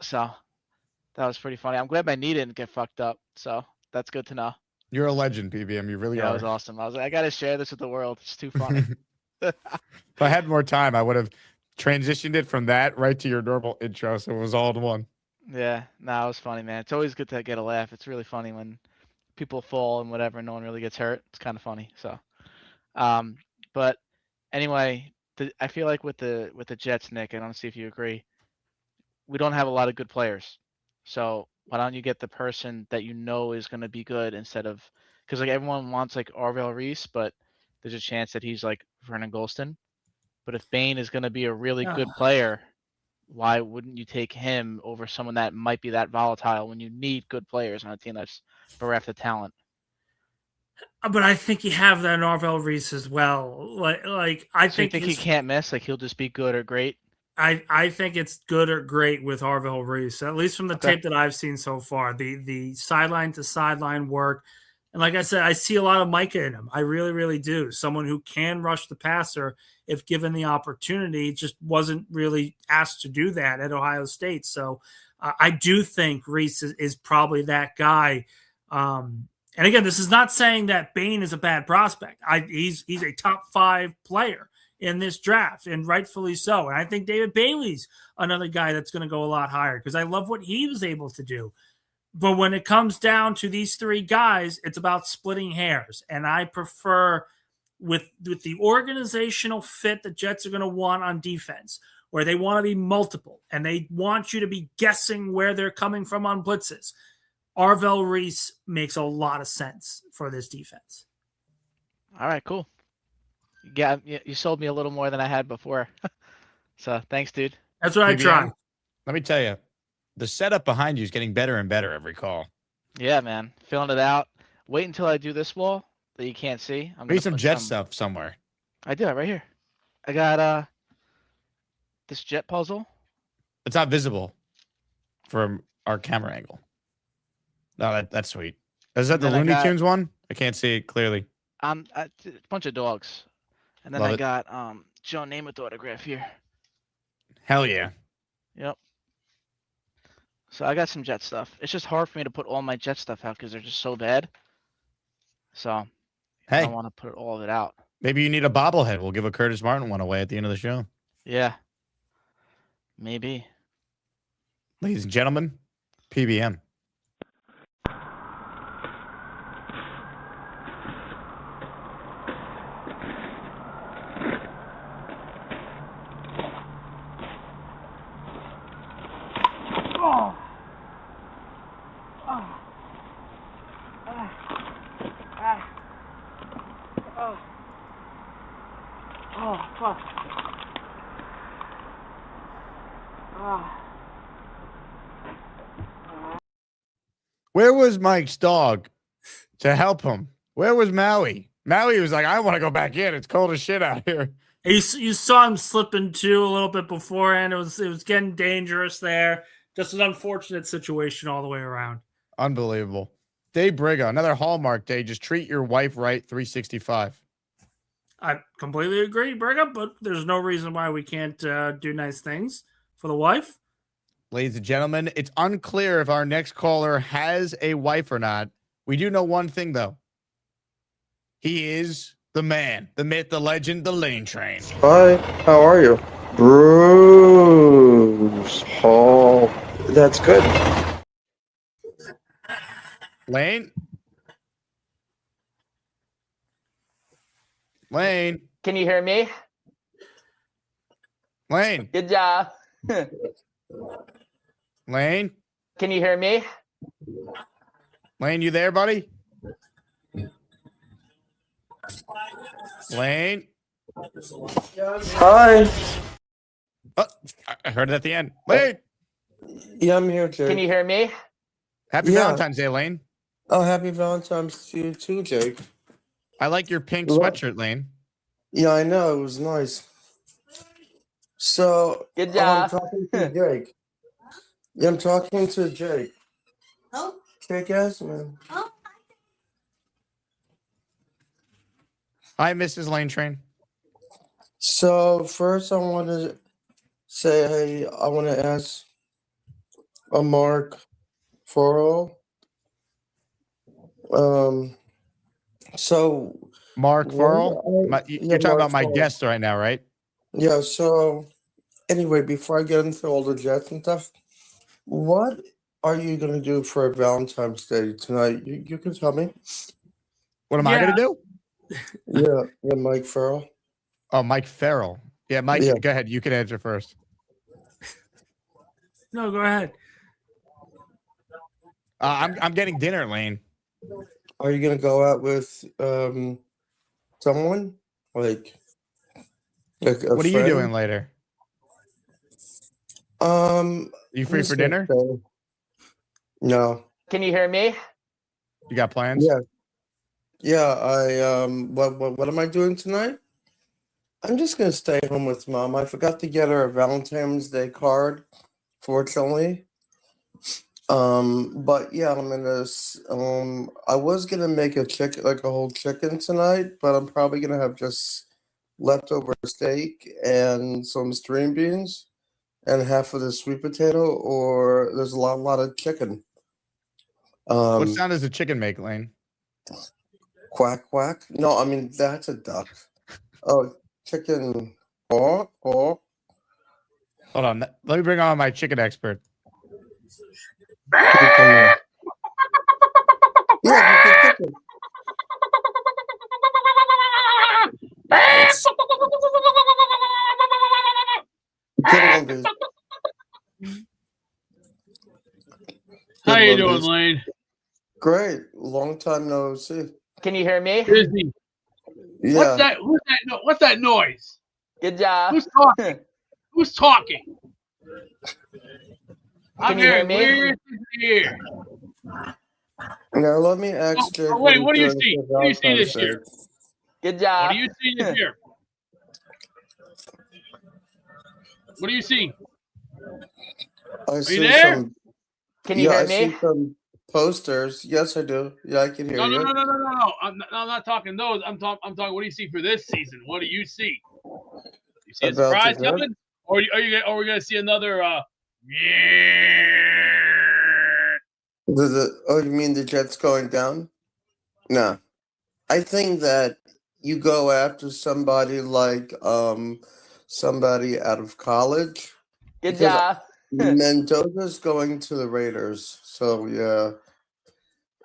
So that was pretty funny. I'm glad my knee didn't get fucked up, so that's good to know. You're a legend, PBM. You really are. That was awesome. I was like, I got to share this with the world. It's too funny. If I had more time, I would have transitioned it from that right to your normal intro, so it was all in one. Yeah, no, it was funny, man. It's always good to get a laugh. It's really funny when people fall and whatever, and no one really gets hurt. It's kind of funny. So, but anyway, I feel like with the Jets, Nick, and I don't see if you agree, we don't have a lot of good players. So why don't you get the person that you know is going to be good instead of, because like everyone wants like Arvell Reese, but there's a chance that he's like Vernon Golston. But if Bain is going to be a really good player, why wouldn't you take him over someone that might be that volatile when you need good players on a team that's bereft of talent? But I think you have that in Arvell Reese as well. I think he can't miss. Like he'll just be good or great. I think it's good or great with Arvell Reese, at least from the tape that I've seen so far. The sideline to sideline work. And like I said, I see a lot of Micah in him. I really, really do. Someone who can rush the passer if given the opportunity, just wasn't really asked to do that at Ohio State. So I do think Reese is probably that guy. And again, this is not saying that Bain is a bad prospect. He's a top 5 player in this draft, and rightfully so. And I think David Bailey's another guy that's going to go a lot higher because I love what he was able to do. But when it comes down to these 3 guys, it's about splitting hairs. And I prefer with the organizational fit the Jets are going to want on defense, where they want to be multiple and they want you to be guessing where they're coming from on blitzes. Arvell Reese makes a lot of sense for this defense. All right, cool. Yeah, you sold me a little more than I had before. So thanks, dude. That's what I try. Let me tell you, the setup behind you is getting better and better every call. Yeah, man. Filling it out. Wait until I do this wall that you can't see. I'm Need some jet stuff somewhere. I do it right here. I got this jet puzzle. It's not visible from our camera angle. No, that's sweet. Is that the Looney Tunes one? I can't see it clearly. A bunch of dogs. And then Love I it. got Joe Namath autograph here. Hell yeah. Yep. So I got some jet stuff. It's just hard for me to put all my jet stuff out because they're just so bad. So I Hey, don't want to put all of it out. maybe you need a bobblehead. We'll give a Curtis Martin one away at the end of the show. Yeah. Maybe. Ladies and gentlemen, PBM. Fuck. Where was Mike's dog to help him? Where was Maui? Maui was like, I want to go back in. It's cold as shit out here. You saw him slipping too a little bit beforehand. It was getting dangerous there. Just an unfortunate situation all the way around. Unbelievable. Dave Briga, another Hallmark day. Just treat your wife right, 365. I completely agree, Brigham, but there's no reason why we can't do nice things for the wife. Ladies and gentlemen, it's unclear if our next caller has a wife or not. We do know one thing, though. He is the man, the myth, the legend, the Lane Train. Hi, how are you? Bruce Hall. That's good. Lane? Lane? Can you hear me? Lane? Good job. Lane? Can you hear me? Lane, you there, buddy? Lane? Hi. Oh, I heard it at the end. Lane? Yeah, I'm here, Jake. Can you hear me? Happy Valentine's Day, Lane. Oh, happy Valentine's to you too, Jake. I like your pink sweatshirt, Lane. Yeah, I know. It was nice. So, good job. I'm talking to Jake. Yeah, I'm talking to Jake. Oh. Jake Asman. Oh. Hi, Mrs. Lane Train. So, first I want to say, hey, I want to ask a Mark Furrow. So Mark Farrell, you're talking about my Farrell. guest right now, right? Yeah. So anyway, before I get into all the Jets and stuff, what are you gonna do for Valentine's Day tonight? You can tell me. What am I gonna do? Yeah, Mike Farrell. Oh, Mike Farrell. Yeah, Mike. Yeah. Go ahead. You can answer first. No, go ahead. I'm getting dinner, Lane. Are you gonna go out with someone like a What are you friend? doing later? You free for dinner? No. Can you hear me? You got plans? Yeah. Yeah. What am I doing tonight? I'm just gonna stay home with Mom. I forgot to get her a Valentine's Day card, fortunately. But yeah, I'm gonna. I was gonna make a chicken, like a whole chicken tonight, but I'm probably gonna have just leftover steak and some string beans and half of the sweet potato, or there's a lot of chicken. What sound does a chicken make, Lane? Quack quack. No, I mean that's a duck. Oh, chicken. Oh. Hold on. Let me bring on my chicken expert. Yeah, chicken. How you doing, Lane? Great. Long time no see. Can you hear me? Busy. Yeah. What's that noise? Good job. Who's talking? Who's talking? Can you hear me? Weird here. Now let me ask Jake. Wait, what do you he's see? doing for What do you see Valentine's this year? Day. Good job. What do you see this year? What do you see? I you see there? some. Can you yeah, hear I me? see some posters. Yes, I do. Yeah, I can hear No. you. I'm not talking those. I'm talking. What do you see for this season? What do you see? You see a About the surprise Jets? coming, or are we gonna see another? Oh, you mean the Jets going down? No. I think that you go after somebody like somebody out of college. Good because job. Mendoza's going to the Raiders. So yeah.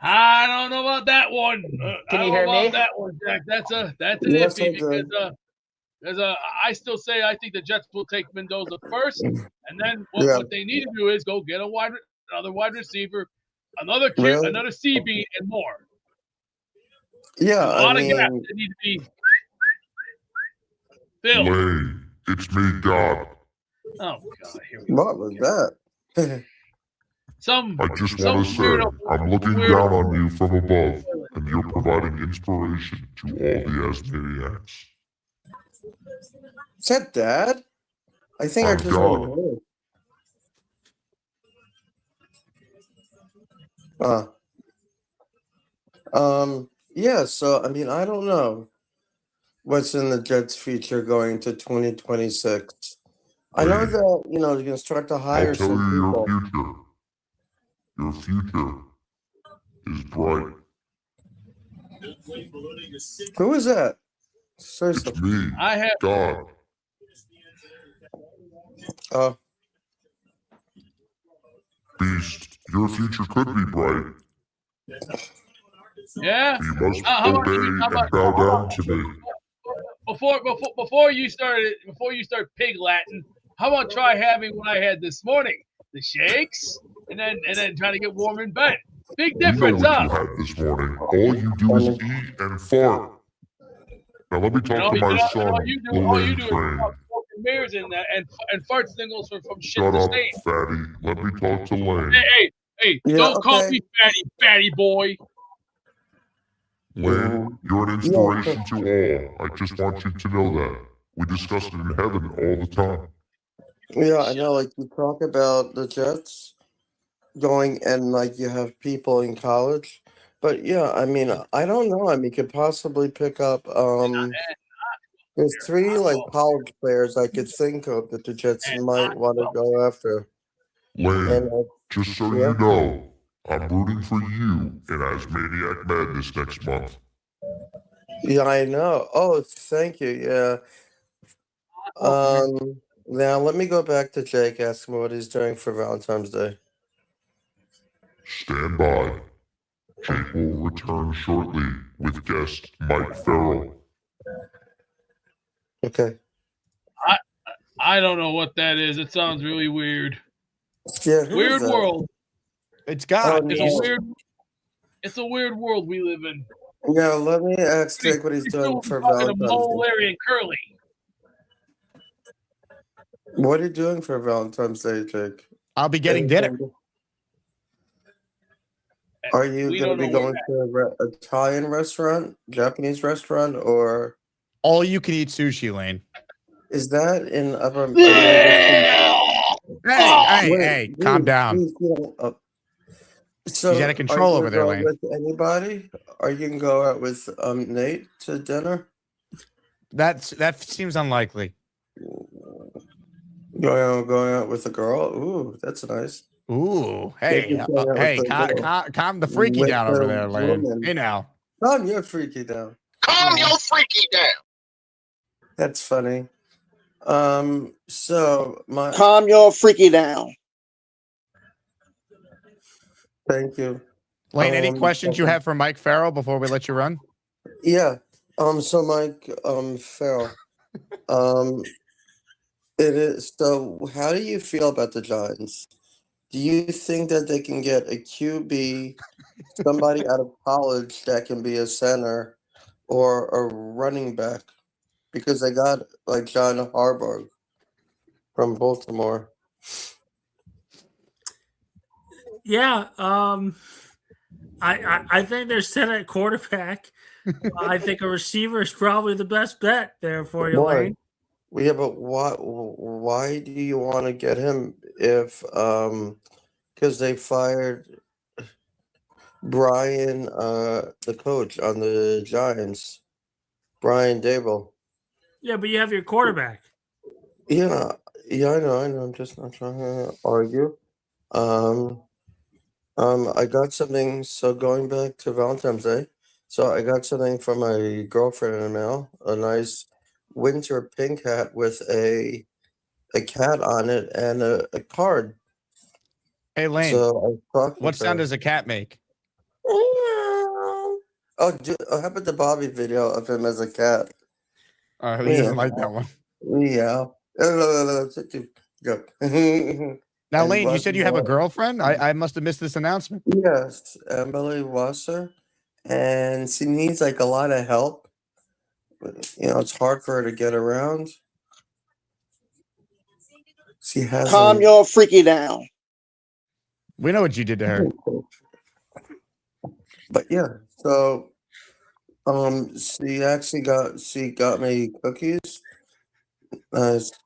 I don't know about that one. Can you hear me? That one, Jack. That's an Yes, iffy I do. because I still say I think the Jets will take Mendoza first, and then what they need to do is go get another wide receiver, another CB, and more. Yeah, There's a lot of gaps that need to be filled. Lane, it's me, God. Oh God, here we go. What was that? I just want to say, I'm looking down on you from above, and you're providing inspiration to all the Asmaniacs. Is that Dad? I think I just God. heard. Yeah, so I mean, I don't know what's in the Jets' future going to 2026. I know that they're going to start to hire I'll tell some you people. your future. Your future is bright. Who is that? Seriously. It's me, God. Beast, your future could be bright. Yeah. You must obey and bow down to me. Before you start pig Latin, how about try having what I had this morning? The shakes, and then trying to get warm in bed. Big difference, We know what you had this morning. All you do is eat and fart. Now let me talk to my son, all you do Lane is Train. smoke mirrors and fart singles from shit Shut to up, stain. fatty. Let me talk to Lane. Hey, Yeah, don't call okay. me fatty boy. Lane, you're an inspiration to all. I just want you to know that. We discuss it in heaven all the time. Yeah, I know. Like you talk about the Jets going and like you have people in college, but yeah, I mean, I don't know. I mean, you could possibly pick up. There's 3 like college players I could think of that the Jets might want to go after. Lane, just so you know, I'm rooting for you in Asmaniac Madness next month. Yeah, I know. Oh, thank you. Yeah. Now let me go back to Jake. Ask him what he's doing for Valentine's Day. Stand by. Jake will return shortly with guest Mike Farrell. Okay. I don't know what that is. It sounds really weird. Yeah, who is Weird that? world. It's God. It's a weird world we live in. Yeah, let me ask Jake what he's doing for Valentine's Mole, Day. Larry, and Curly. What are you doing for Valentine's Day, Jake? I'll be getting dinner. Are you going to be going to an Italian restaurant, Japanese restaurant, or all you can eat sushi, Lane? Is that in Upper? Hey, calm down. So he's out of control over there, Lane. With anybody? Are you gonna go out with Nate to dinner? That seems unlikely. Going out with a girl? Ooh, that's nice. Ooh, hey, calm the freaky down over there, Lane. Hey now. Calm your freaky down. Calm your freaky down. That's funny. So my calm your freaky down. Thank you. Lane, any questions you have for Mike Farrell before we let you run? Yeah. So Mike Farrell. It is so how do you feel about the Giants? Do you think that they can get a QB, somebody out of college that can be a center or a running back? Because they got like John Harbaugh from Baltimore. Yeah, I think they're set at quarterback. I think a receiver is probably the best bet there for you, Why? Lane. Well, yeah, but why do you want to get him if because they fired Brian the coach on the Giants, Brian Dable. Yeah, but you have your quarterback. Yeah, I know. I'm just not trying to argue. I got something. So going back to Valentine's Day, so I got something from my girlfriend in the mail. A nice winter pink hat with a cat on it and a card. Hey, Lane. So I was talking What to sound her. does a cat make? Oh, how about the Bobby video of him as a cat? Oh, he doesn't like that one. Yeah. Go. Now, And Lane, you said you have a Wasser- girlfriend? I must have missed this announcement. Yes, Emily Wasser, and she needs like a lot of help. It's hard for her to get around. She has Calm your freaky down. We know what you did to her. But yeah, so she got me cookies,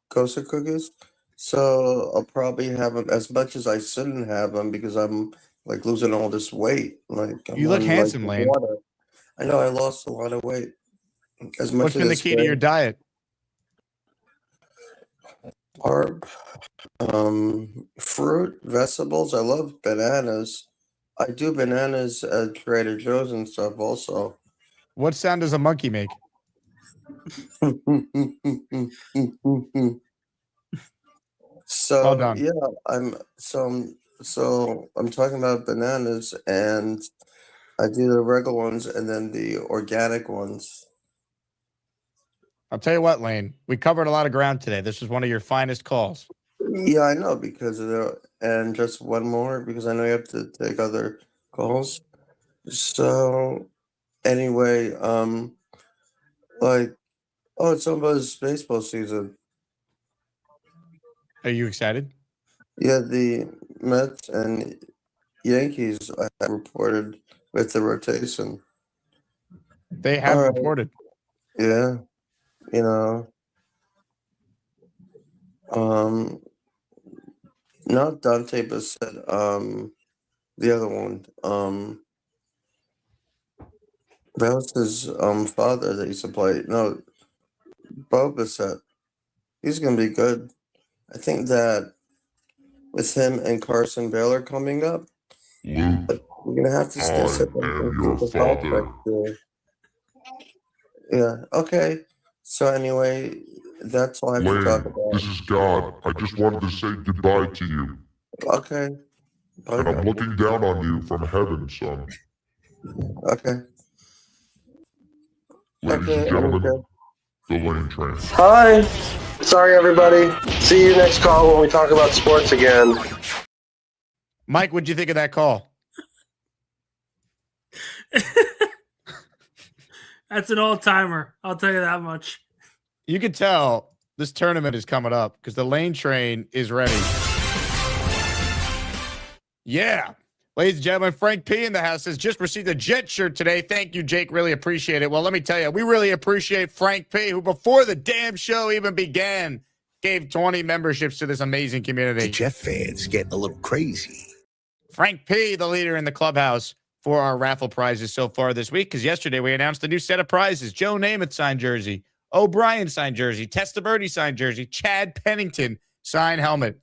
kosher cookies. So I'll probably have them as much as I shouldn't have them because I'm like losing all this weight. Like You look on, handsome, like, Lane. water. I know I lost a lot of weight. As much What's as been the it's key to your great. diet? Carb, fruit, vegetables. I love bananas. I do bananas at Trader Joe's and stuff also. What sound does a monkey make? So Well done. yeah, I'm talking about bananas, and I do the regular ones and then the organic ones. I'll tell you what, Lane. We covered a lot of ground today. This was one of your finest calls. Yeah, I know because and just one more because I know you have to take other calls. So anyway, it's almost baseball season. Are you excited? Yeah, the Mets and Yankees I have reported with the rotation. They have All right. reported. Yeah, not Dante Bissett, the other one, that was his father that used to play. No, Bo Bissett. He's gonna be good. I think that with him and Carson Baylor coming up, Luke, we're gonna have to I sit am your father. Yeah. Okay. So anyway, that's all I have to talk Lane, about. this is God. I just wanted to say goodbye to you. Okay. And I'm looking down on you from heaven, son. Okay. Ladies and gentlemen, the Lane Train. Hi. Sorry, everybody. See you next call when we talk about sports again. Mike, what'd you think of that call? That's an all-timer. I'll tell you that much. You can tell this tournament is coming up because the Lane Train is ready. Yeah. Ladies and gentlemen, Frank P. in the house has just received a Jet shirt today. Thank you, Jake. Really appreciate it. Well, let me tell you, we really appreciate Frank P., who before the damn show even began, gave 20 memberships to this amazing community. The Jet fans getting a little crazy. Frank P., the leader in the clubhouse for our raffle prizes so far this week, because yesterday we announced a new set of prizes. Joe Namath signed jersey, O'Brien signed jersey, Testaverde signed jersey, Chad Pennington signed helmet.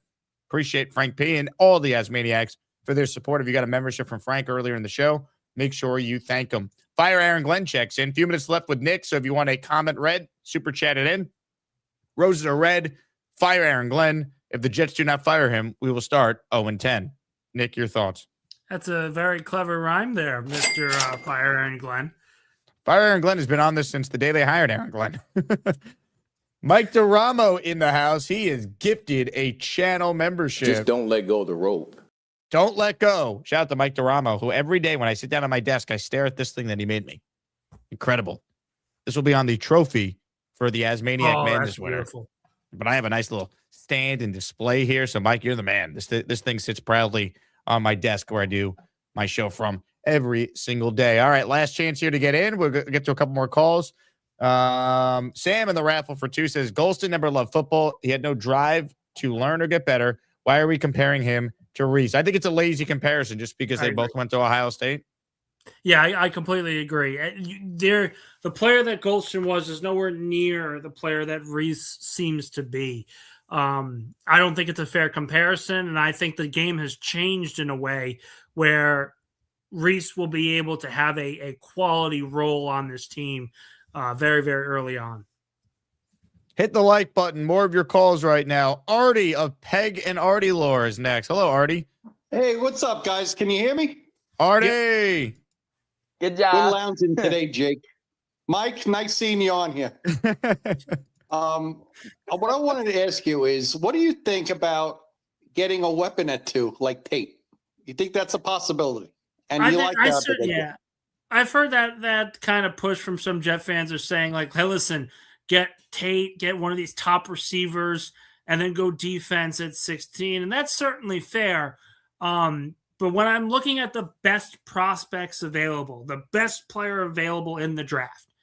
Appreciate Frank P. and all the Asmaniacs for their support. If you got a membership from Frank earlier in the show, make sure you thank him. Fire Aaron Glenn checks in. Few minutes left with Nick, so if you want a comment read, super chat it in. Roses are red. Fire Aaron Glenn. If the Jets do not fire him, we will start 0-10. Nick, your thoughts? That's a very clever rhyme there, Mr. Fire Aaron Glenn. Fire Aaron Glenn has been on this since the day they hired Aaron Glenn. Mike DeRamo in the house. He is gifted a channel membership. Just don't let go of the rope. Don't let go. Shout out to Mike DeRamo, who every day when I sit down at my desk, I stare at this thing that he made me. Incredible. This will be on the trophy for the Asmaniac Madness winner. Beautiful. But I have a nice little stand and display here. So, Mike, you're the man. This thing sits proudly on my desk where I do my show from every single day. All right, last chance here to get in. We'll get to a couple more calls. Sam in the raffle for 2 says, Golston never loved football. He had no drive to learn or get better. Why are we comparing him to Reese? I think it's a lazy comparison just because they both went to Ohio State. Yeah, I completely agree. The player that Golston was is nowhere near the player that Reese seems to be. I don't think it's a fair comparison, and I think the game has changed in a way where Reese will be able to have a quality role on this team very, very early on. Hit the like button. More of your calls right now. Artie of Peg and Artie Lore is next. Hello, Artie. Hey, what's up, guys? Can you hear me? Artie. Yep. Good job. We're lounging today, Jake. Mike, nice seeing you on here. What I wanted to ask you is, what do you think about getting a weapon at 2 like Tate? You think that's a possibility? And yeah. I've heard that kind of push from some Jet fans are saying like, hey, listen, get Tate, get one of these top receivers, and then go defense at 16. And that's certainly fair. But when I'm looking at the best prospects available, the best player available in the draft,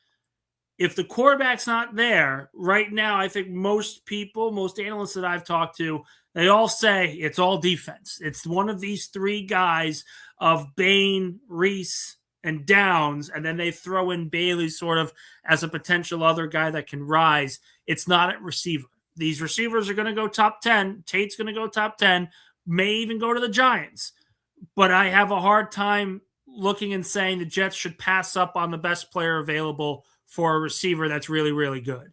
if the quarterback's not there right now, I think most people, most analysts that I've talked to, they all say it's all defense. It's one of these 3 guys of Bain, Reese, and Downs, and then they throw in Bailey sort of as a potential other guy that can rise. It's not at receiver. These receivers are going to go top 10. Tate's going to go top 10, may even go to the Giants. But I have a hard time looking and saying the Jets should pass up on the best player available for a receiver that's really, really good.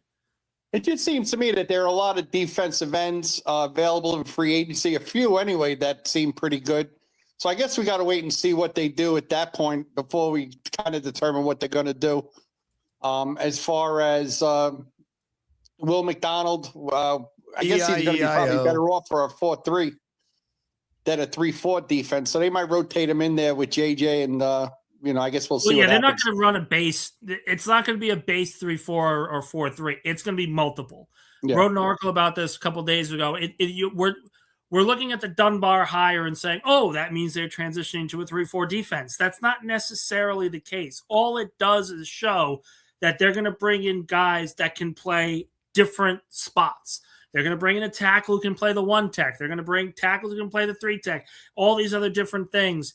It just seems to me that there are a lot of defensive ends available in free agency, a few anyway, that seem pretty good. So I guess we got to wait and see what they do at that point before we kind of determine what they're going to do. As far as Will McDonald, I guess he's going to be probably better off for a 4-3 than a 3-4 defense. So they might rotate him in there with JJ and, I guess we'll see. Well, yeah, they're happens. not going to run a base. It's not going to be a base 3-4 or 4-3. It's going to be multiple. Yeah. Wrote an article about this a couple of days ago. We're looking at the Dunbar hire and saying, oh, that means they're transitioning to a 3-4 defense. That's not necessarily the case. All it does is show that they're going to bring in guys that can play different spots. They're going to bring in a tackle who can play the 1 tech. They're going to bring tackles who can play the 3 tech. All these other different things.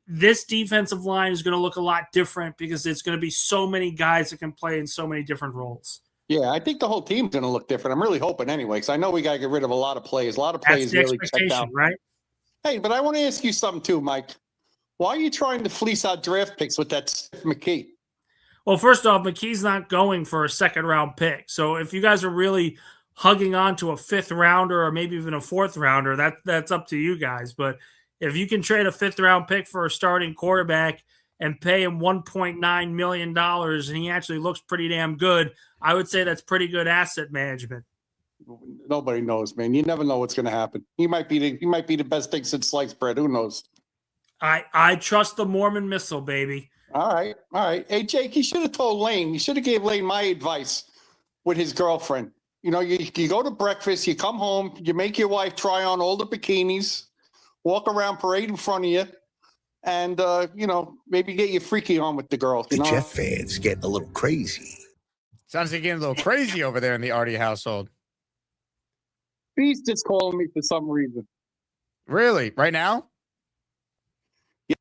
This defensive line is going to look a lot different because it's going to be so many guys that can play in so many different roles. Yeah, I think the whole team's going to look different. I'm really hoping anyway, because I know we got to get rid of a lot of players. A lot of players really checked out. Right? Hey, but I want to ask you something too, Mike. Why are you trying to fleece our draft picks with that Steph McKee? Well, first off, McKee's not going for a 2nd-round pick. So if you guys are really hugging on to a 5th rounder or maybe even a 4th rounder, that's up to you guys. But if you can trade a 5th-round pick for a starting quarterback and pay him $1.9 million and he actually looks pretty damn good, I would say that's pretty good asset management. Nobody knows, man. You never know what's going to happen. He might be the best thing since sliced bread. Who knows? I trust the Mormon missile, baby. All right. Hey, Jake, you should have told Lane. You should have gave Lane my advice with his girlfriend. You go to breakfast, you come home, you make your wife try on all the bikinis, walk around, parade in front of you, and, maybe get your freaky on with the girl. The Jet fans getting a little crazy. Sounds like getting a little crazy over there in the Artie household. He's just calling me for some reason. Really? Right now? Yeah.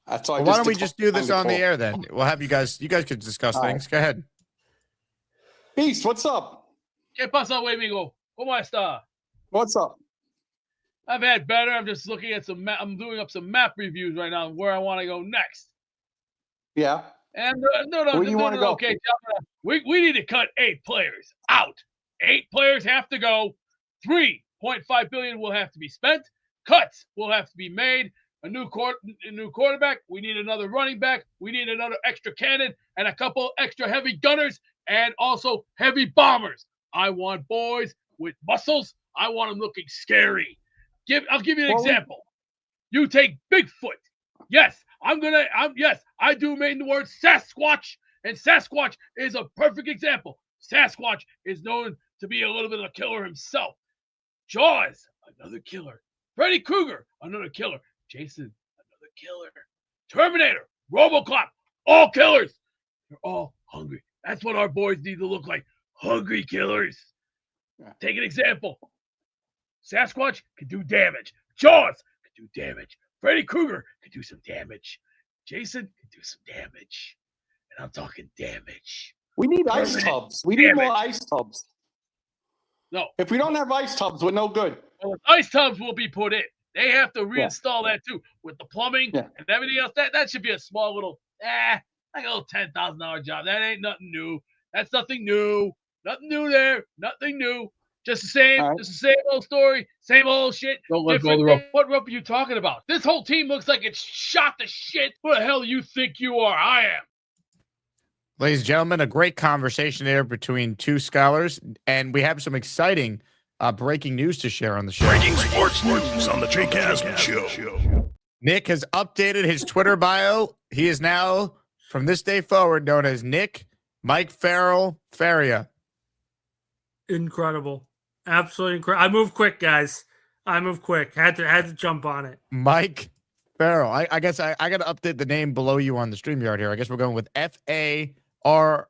That's all. Well, why don't we just do this on the air then? We'll have you guys could discuss things. Go ahead. Beast, what's up? ¿Qué pasa, amigo? ¿Cómo está? What's up? I've had better. I'm just looking at I'm doing up some map reviews right now where I want to go next. Yeah. And no. Okay, we need to cut 8 players out. 8 players have to go. $3.5 billion will have to be spent. Cuts will have to be made. A new quarterback. We need another running back. We need another extra cannon and a couple extra heavy gunners and also heavy bombers. I want boys with muscles. I want them looking scary. I'll give you an example. You take Bigfoot. Yes, yes, I do mean the word Sasquatch, and Sasquatch is a perfect example. Sasquatch is known to be a little bit of a killer himself. Jaws, another killer. Freddy Krueger, another killer. Jason, another killer. Terminator, RoboCop, all killers. They're all hungry. That's what our boys need to look like. Hungry killers. Take an example. Sasquatch can do damage. Jaws can do damage. Freddy Krueger can do some damage. Jason can do some damage. And I'm talking damage. We need ice tubs. We need more ice tubs. No. If we don't have ice tubs, we're no good. Well, ice tubs will be put in. They have to reinstall that too with the plumbing and everything else. That should be a small little, like a little $10,000 job. That ain't nothing new. That's nothing new. Nothing new there. Nothing new. Just the same. Just the same old story. Same old shit. Don't let go of the rope. What rope are you talking about? This whole team looks like it's shot to shit. Who the hell do you think you are? I am. Ladies and gentlemen, a great conversation there between two scholars, and we have some exciting breaking news to share on the show. Breaking sports news on the Jake Asman Show. Nick has updated his Twitter bio. He is now, from this day forward, known as Nick Mike Faria. Incredible. Absolutely incredible. I move quick, guys. I move quick. Had to jump on it. Mike Farrell. I guess I got to update the name below you on the StreamYard here. I guess we're going with Farrell.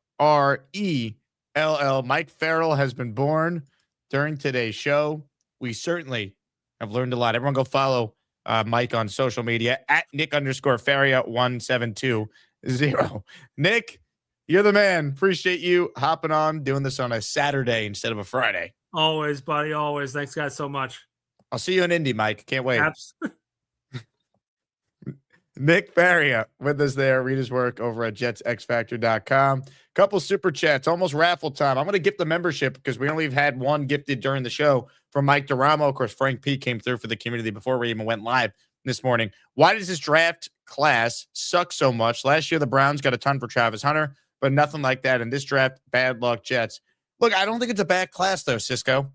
Mike Farrell has been born during today's show. We certainly have learned a lot. Everyone go follow Mike on social media at Nick_Faria1720. Nick, you're the man. Appreciate you hopping on, doing this on a Saturday instead of a Friday. Always, buddy. Always. Thanks, guys, so much. I'll see you in Indy, Mike. Can't wait. Absolutely. Nick Faria with us there. Read his work over at jetsxfactor.com. Couple super chats, almost raffle time. I'm going to gift the membership because we only have had one gifted during the show from Mike Duramo. Of course, Frank P came through for the community before we even went live this morning. Why does this draft class suck so much? Last year, the Browns got a ton for Travis Hunter, but nothing like that. In this draft, bad luck, Jets. Look, I don't think it's a bad class, though, Cisco.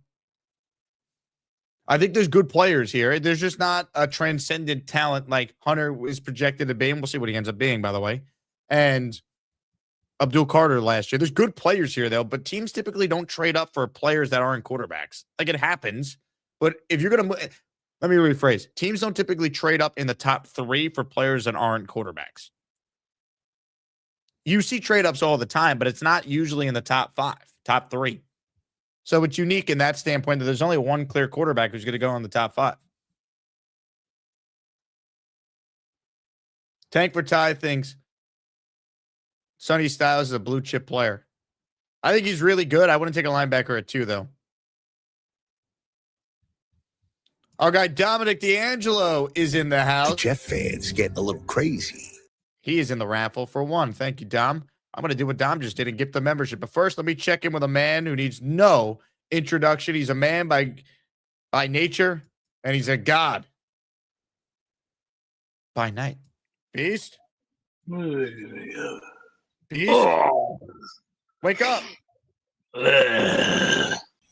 I think there's good players here. There's just not a transcendent talent like Hunter is projected to be, and we'll see what he ends up being, by the way. And Abdul Carter last year. There's good players here, though, but teams typically don't trade up for players that aren't quarterbacks. Like, it happens, but if you're going to – let me rephrase. Teams don't typically trade up in the top 3 for players that aren't quarterbacks. You see trade-ups all the time, but it's not usually in the top 5, top 3. So it's unique in that standpoint that there's only one clear quarterback who's going to go in the top 5. Tank for Ty thinks Sonny Styles is a blue chip player. I think he's really good. I wouldn't take a linebacker at 2, though. Our guy Dominic D'Angelo is in the house. The Jet fans getting a little crazy. He is in the raffle for 1. Thank you, Dom. I'm going to do what Dom just did and gift the membership. But first, let me check in with a man who needs no introduction. He's a man by nature, and he's a god by night. Beast? Beast? Oh. Wake up.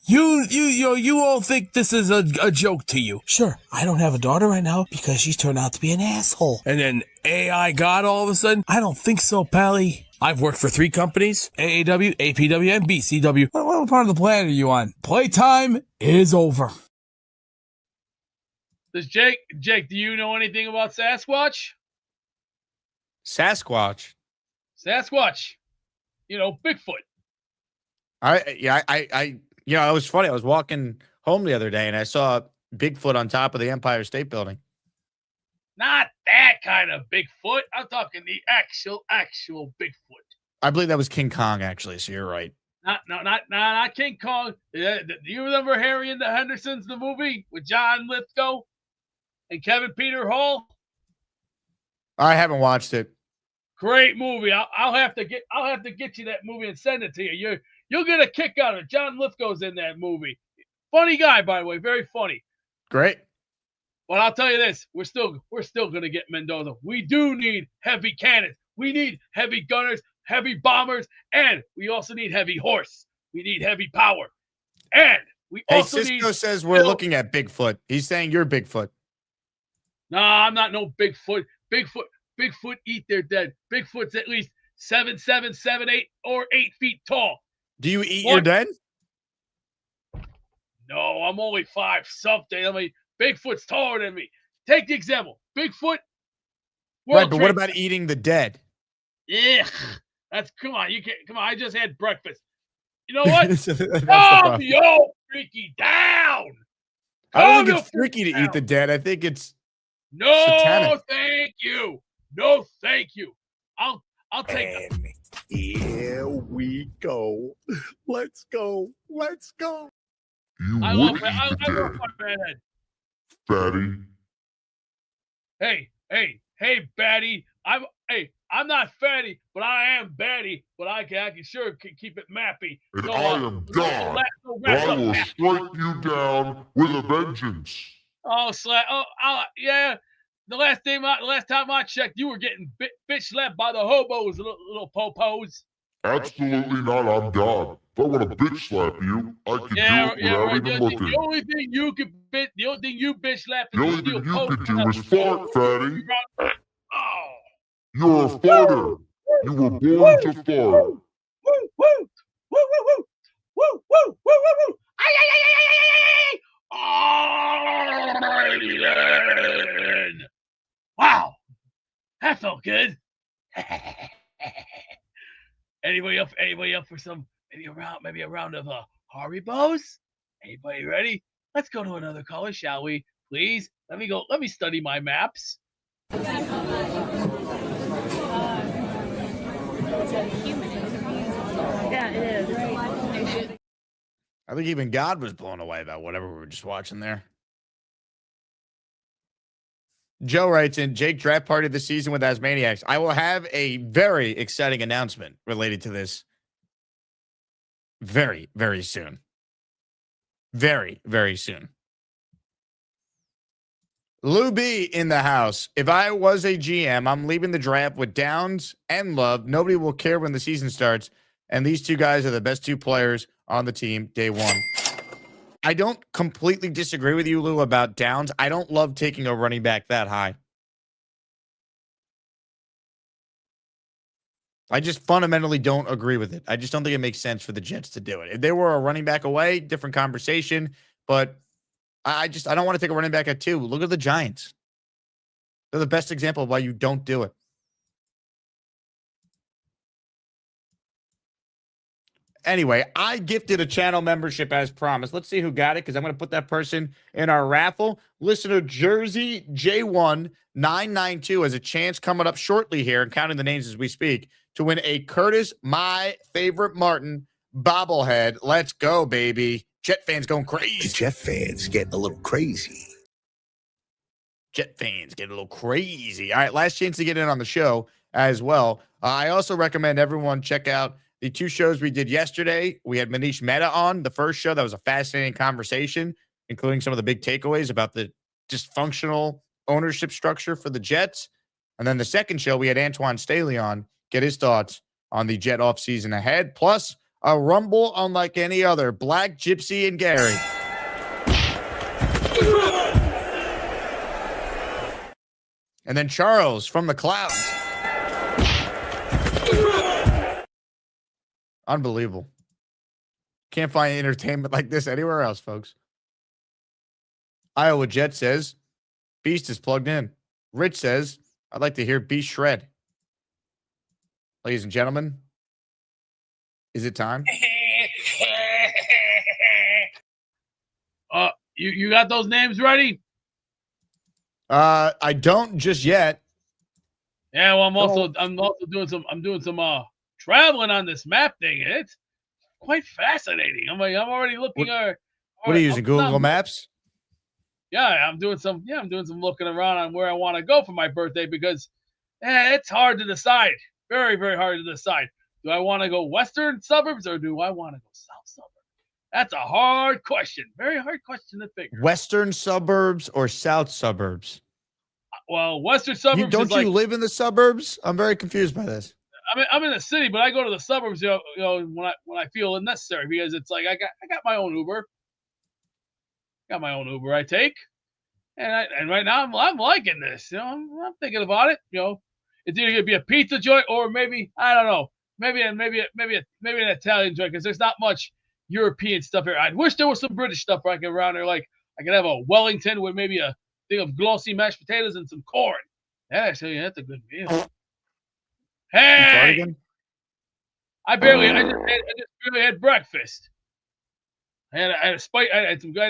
You all think this is a joke to you. Sure, I don't have a daughter right now because she's turned out to be an asshole. And then AI God all of a sudden? I don't think so, Pally. I've worked for 3 companies, AAW, APW, and BCW. What part of the planet are you on? Playtime is over. Does Jake, do you know anything about Sasquatch? Sasquatch? Sasquatch. You know, Bigfoot. It was funny. I was walking home the other day, and I saw Bigfoot on top of the Empire State Building. Not that kind of Bigfoot. I'm talking the actual Bigfoot. I believe that was King Kong, actually, so you're right. Not King Kong. Do you remember Harry and the Hendersons, the movie with John Lithgow and Kevin Peter Hall? I haven't watched it. Great movie. I'll have to get you that movie and send it to you. You'll get a kick out of it. John Lithgow's in that movie. Funny guy, by the way, very funny. Great. But I'll tell you this: we're still going to get Mendoza. We do need heavy cannons. We need heavy gunners, heavy bombers, and we also need heavy horse. We need heavy power, and We Hey, also Cisco need. says we're looking at Bigfoot. He's saying you're Bigfoot. No, I'm not no Bigfoot. Bigfoot eat their dead. Bigfoot's at least 7'7", 7'8", or 8 feet tall. Do you eat your dead? No, I'm only 5 something. I mean, Bigfoot's taller than me. Take the example. Bigfoot. Right, but what about eating the dead? Ugh. Come on. You can't. Come on. I just had breakfast. You know what? That's the Calm problem. yo freaky down. I don't Calm think it's your freaky to eat the dead. I think it's No, satanic. thank you. No, thank you. I'll take that. Here we go. Let's go. Let's go. You I would love eat I the love dead, my redhead. fatty. Hey, Batty. I'm not fatty, but I am batty. But I can sure keep it mappy. And So, I am God. I will strike you down with a vengeance. Yeah. The last time I checked, you were getting bitch slapped by the hobos, little popos. Absolutely not. I'm God. If I want to bitch slap you, I can do it without right. even looking. The only thing you bitch slap is The only thing you could do is fart, fatty. You're a farter. You were born to fart. Woo, woo, woo, woo, woo, woo, woo, woo, woo. Ireland. Wow, that felt good. Anybody up for some maybe a round of Haribos? Anybody ready? Let's go to another caller, shall we? Please. Let me study my maps. Yeah, it is. I think even God was blown away about whatever we were just watching there. Joe writes in, Jake, draft party of the season with Asmaniacs. I will have a very exciting announcement related to this very, very soon. Very, very soon. Lou B in the house. If I was a GM, I'm leaving the draft with Downs and Love. Nobody will care when the season starts. And these two guys are the best two players on the team day one. I don't completely disagree with you, Lou, about Downs. I don't love taking a running back that high. I just fundamentally don't agree with it. I just don't think it makes sense for the Jets to do it. If they were a running back away, different conversation. But I don't want to take a running back at 2. Look at the Giants. They're the best example of why you don't do it. Anyway, I gifted a channel membership as promised. Let's see who got it, because I'm going to put that person in our raffle. Listener Jersey J1992 has a chance coming up shortly here, and counting the names as we speak, to win a Curtis, my favorite Martin, bobblehead. Let's go, baby. Jet fans going crazy. The Jet fans getting a little crazy. Jet fans getting a little crazy. All right, last chance to get in on the show as well. I also recommend everyone check out the 2 shows we did yesterday. We had Manish Mehta on the first show. That was a fascinating conversation, including some of the big takeaways about the dysfunctional ownership structure for the Jets. And then the second show, we had Antoine Staley on, get his thoughts on the Jet offseason ahead, plus a rumble unlike any other. Black, Gypsy, and Gary. And then Charles from the clouds. Unbelievable. Can't find entertainment like this anywhere else, folks. Iowa Jet says, Beast is plugged in. Rich says, I'd like to hear Beast shred. Ladies and gentlemen, is it time? You got those names ready? I don't just yet. Yeah, well, I'm also doing some traveling on this map thing, and it's quite fascinating. I'm already looking. What are you using? Google Maps? Yeah, I'm doing some looking around on where I want to go for my birthday, because it's hard to decide. Very, very hard to decide. Do I want to go western suburbs or do I want to go south suburbs? That's a hard question. Very hard question to figure. Western suburbs or south suburbs? Well, western suburbs. Don't you live in the suburbs? I'm very confused by this. I'm in the city, but I go to the suburbs, when I feel it necessary, because it's like I got my own Uber. Got my own Uber I take. And right now I'm liking this. I'm thinking about it. It's either gonna be a pizza joint or maybe I don't know, maybe an Italian joint because there's not much European stuff here. I wish there was some British stuff right around there. Like I could have a Wellington with maybe a thing of glossy mashed potatoes and some corn. That's a good meal. Hey, I just barely had breakfast. I had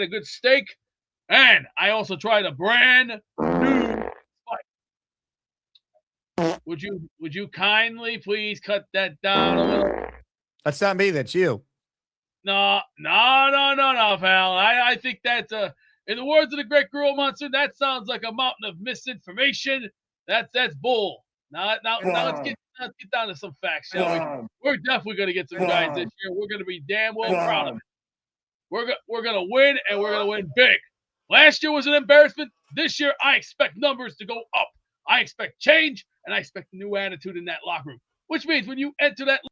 a good steak. And I also tried a brand new spike. Would you kindly please cut that down a little? That's not me. That's you. No, pal. I think that's in the words of the great Gorilla Monster, that sounds like a mountain of misinformation. That's bull. Now let's get down to some facts, shall we? We're definitely gonna get some guys this year. We're gonna be damn well proud of it. We're gonna win, and we're gonna win big. Last year was an embarrassment. This year, I expect numbers to go up. I expect change, and I expect a new attitude in that locker room. Which means when you enter that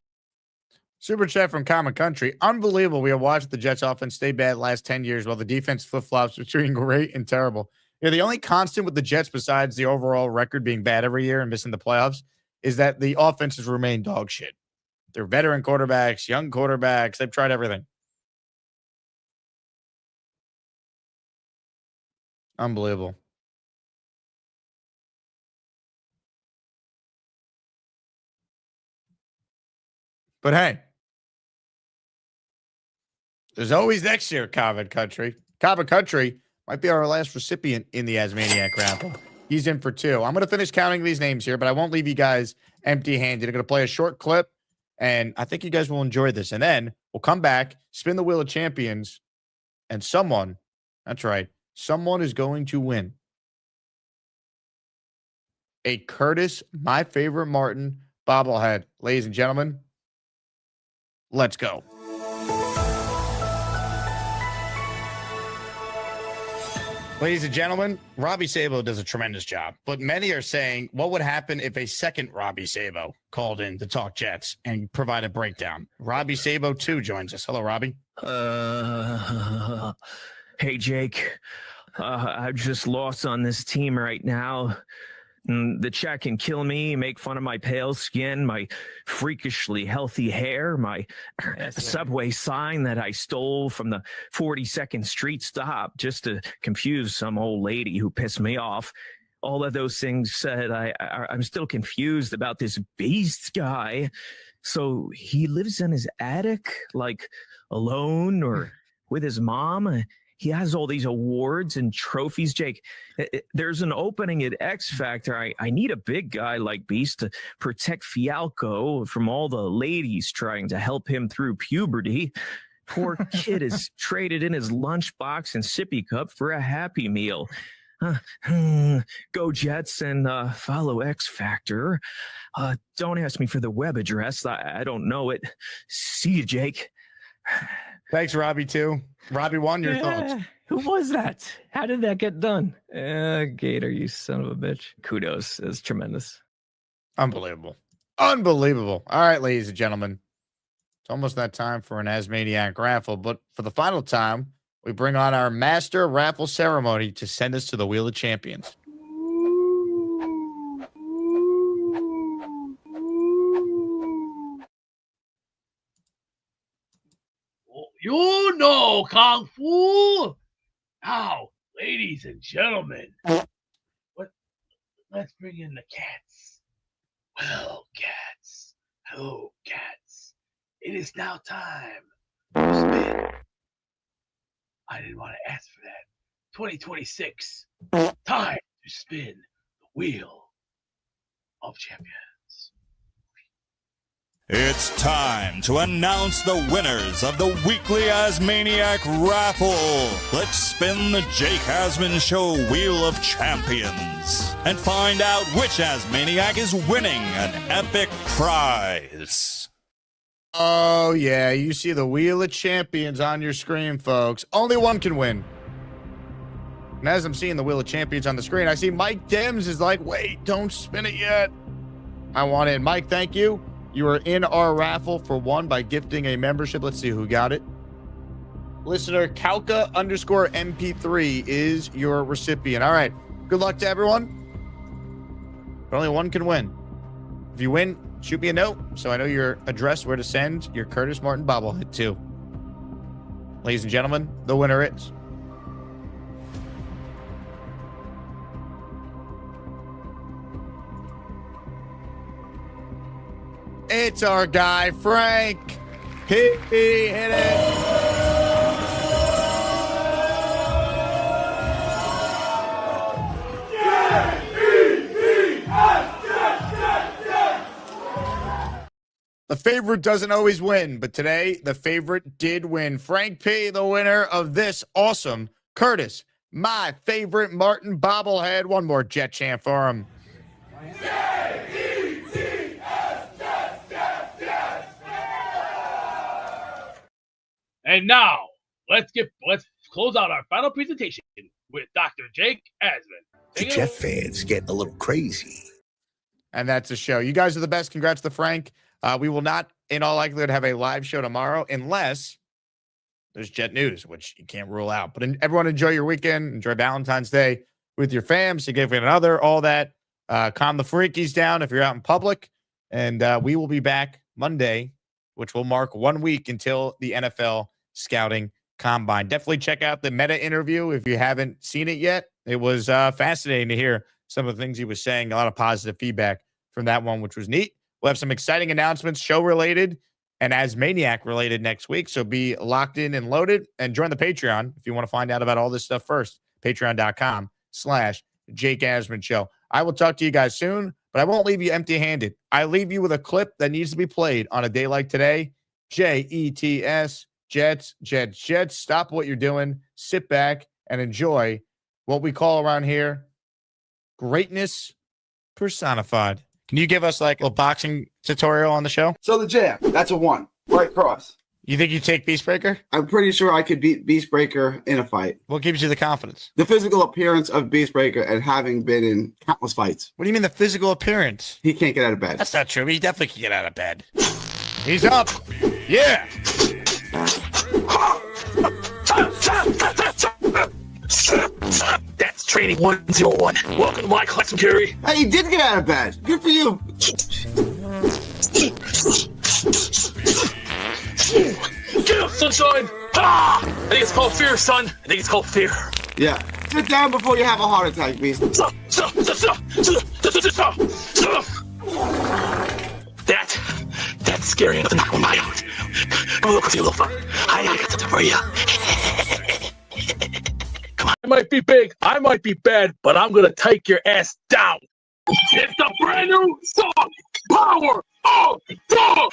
Super chat from Common Country. Unbelievable. We have watched the Jets offense stay bad the last 10 years while the defense flip-flops between great and terrible. The only constant with the Jets besides the overall record being bad every year and missing the playoffs is that the offenses remain dog shit. They're veteran quarterbacks, young quarterbacks. They've tried everything. Unbelievable. But hey, there's always next year, Common Country. Common Country might be our last recipient in the Asmaniac raffle. He's in for 2. I'm going to finish counting these names here, but I won't leave you guys empty-handed. I'm going to play a short clip, and I think you guys will enjoy this. And then we'll come back, spin the Wheel of Champions, and someone, that's right, someone is going to win a Curtis, my favorite Martin bobblehead. Ladies and gentlemen, let's go. Ladies and gentlemen, Robbie Sabo does a tremendous job, but many are saying, what would happen if a second Robbie Sabo called in to talk Jets and provide a breakdown? Robbie Sabo 2 joins us. Hello, Robbie. Hey, Jake. I've just lost on this team right now. The chat can kill me, make fun of my pale skin, my freakishly healthy hair, my subway sign that I stole from the 42nd Street stop just to confuse some old lady who pissed me off. All of those things said, I'm still confused about this Beast guy. So he lives in his attic, like alone or with his mom? He has all these awards and trophies, Jake. There's an opening at X Factor. I need a big guy like Beast to protect Fialco from all the ladies trying to help him through puberty. Poor kid is traded in his lunchbox and sippy cup for a Happy Meal. Go Jets and follow X Factor. Don't ask me for the web address. I don't know it. See you, Jake. Thanks, Robbie, too. Robbie 1, your thoughts. Who was that? How did that get done? Gator, you son of a bitch. Kudos. It's tremendous. Unbelievable. Unbelievable. All right, ladies and gentlemen. It's almost that time for an Asmaniac raffle, but for the final time, we bring on our master raffle ceremony to send us to the Wheel of Champions. You know, Kung Fu. Now, ladies and gentlemen, let's bring in the cats. Well, cats. Hello, cats. It is now time to spin. I didn't want to ask for that. 2026. Time to spin the Wheel of Champions. It's time to announce the winners of the weekly Asmaniac raffle. Let's spin the Jake Asman Show Wheel of Champions and find out which Asmaniac is winning an epic prize. Oh, yeah. You see the Wheel of Champions on your screen, folks. Only one can win. And as I'm seeing the Wheel of Champions on the screen, I see Mike Dems is like, wait, don't spin it yet. I want in. Mike, thank you. You are in our raffle for one by gifting a membership. Let's see who got it. listener Kalka_MP3 is your recipient. All right. Good luck to everyone. But only one can win. If you win, shoot me a note so I know your address where to send your Curtis Martin bobblehead to. Ladies and gentlemen, the winner is... it's our guy, Frank. He hit it. The favorite doesn't always win, but today the favorite did win. Frank P., the winner of this awesome Curtis, my favorite Martin bobblehead. One more Jet chant for him. And now let's close out our final presentation with Dr. Jake Asman. The Jet fans getting a little crazy. And that's the show. You guys are the best. Congrats to Frank. We will not, in all likelihood, have a live show tomorrow unless there's Jet news, which you can't rule out. But everyone enjoy your weekend. Enjoy Valentine's Day with your fam, significant other, all that. Calm the freakies down if you're out in public. And we will be back Monday, which will mark 1 week until the NFL Scouting Combine. Definitely check out the Meta interview if you haven't seen it yet. It was fascinating to hear some of the things he was saying. A lot of positive feedback from that one, which was neat. We'll have some exciting announcements, show-related and Asmaniac-related next week. So be locked in and loaded and join the Patreon if you want to find out about all this stuff first. Patreon.com/Jake Asman Show. I will talk to you guys soon, but I won't leave you empty-handed. I leave you with a clip that needs to be played on a day like today. Jets, Jets, Jets, Jets. Stop what you're doing. Sit back and enjoy what we call around here greatness personified. Can you give us like a little boxing tutorial on the show? So the jab, that's a 1. Right cross. You think you take Beastbreaker? I'm pretty sure I could beat Beastbreaker in a fight. What gives you the confidence? The physical appearance of Beastbreaker and having been in countless fights. What do you mean the physical appearance? He can't get out of bed. That's not true. He definitely can get out of bed. He's up. Yeah. That's training 101. Welcome to my class, Gary. Hey, he did get out of bed. Good for you. Get up, sunshine. Ah! I think it's called fear, son. I think it's called fear. Yeah. Sit down before you have a heart attack, Beast. That's scary enough to knock one out. Oh, look, you little fuck. I got something for you. I might be big, I might be bad, but I'm gonna take your ass down. It's a brand new song, Power of Dog.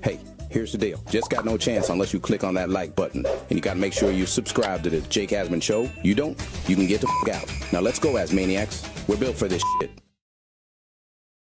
Hey, here's the deal. Just got no chance unless you click on that like button. And you gotta make sure you subscribe to the Jake Asman Show. You don't, you can get the f*** out. Now let's go, Asmaniacs. We're built for this shit.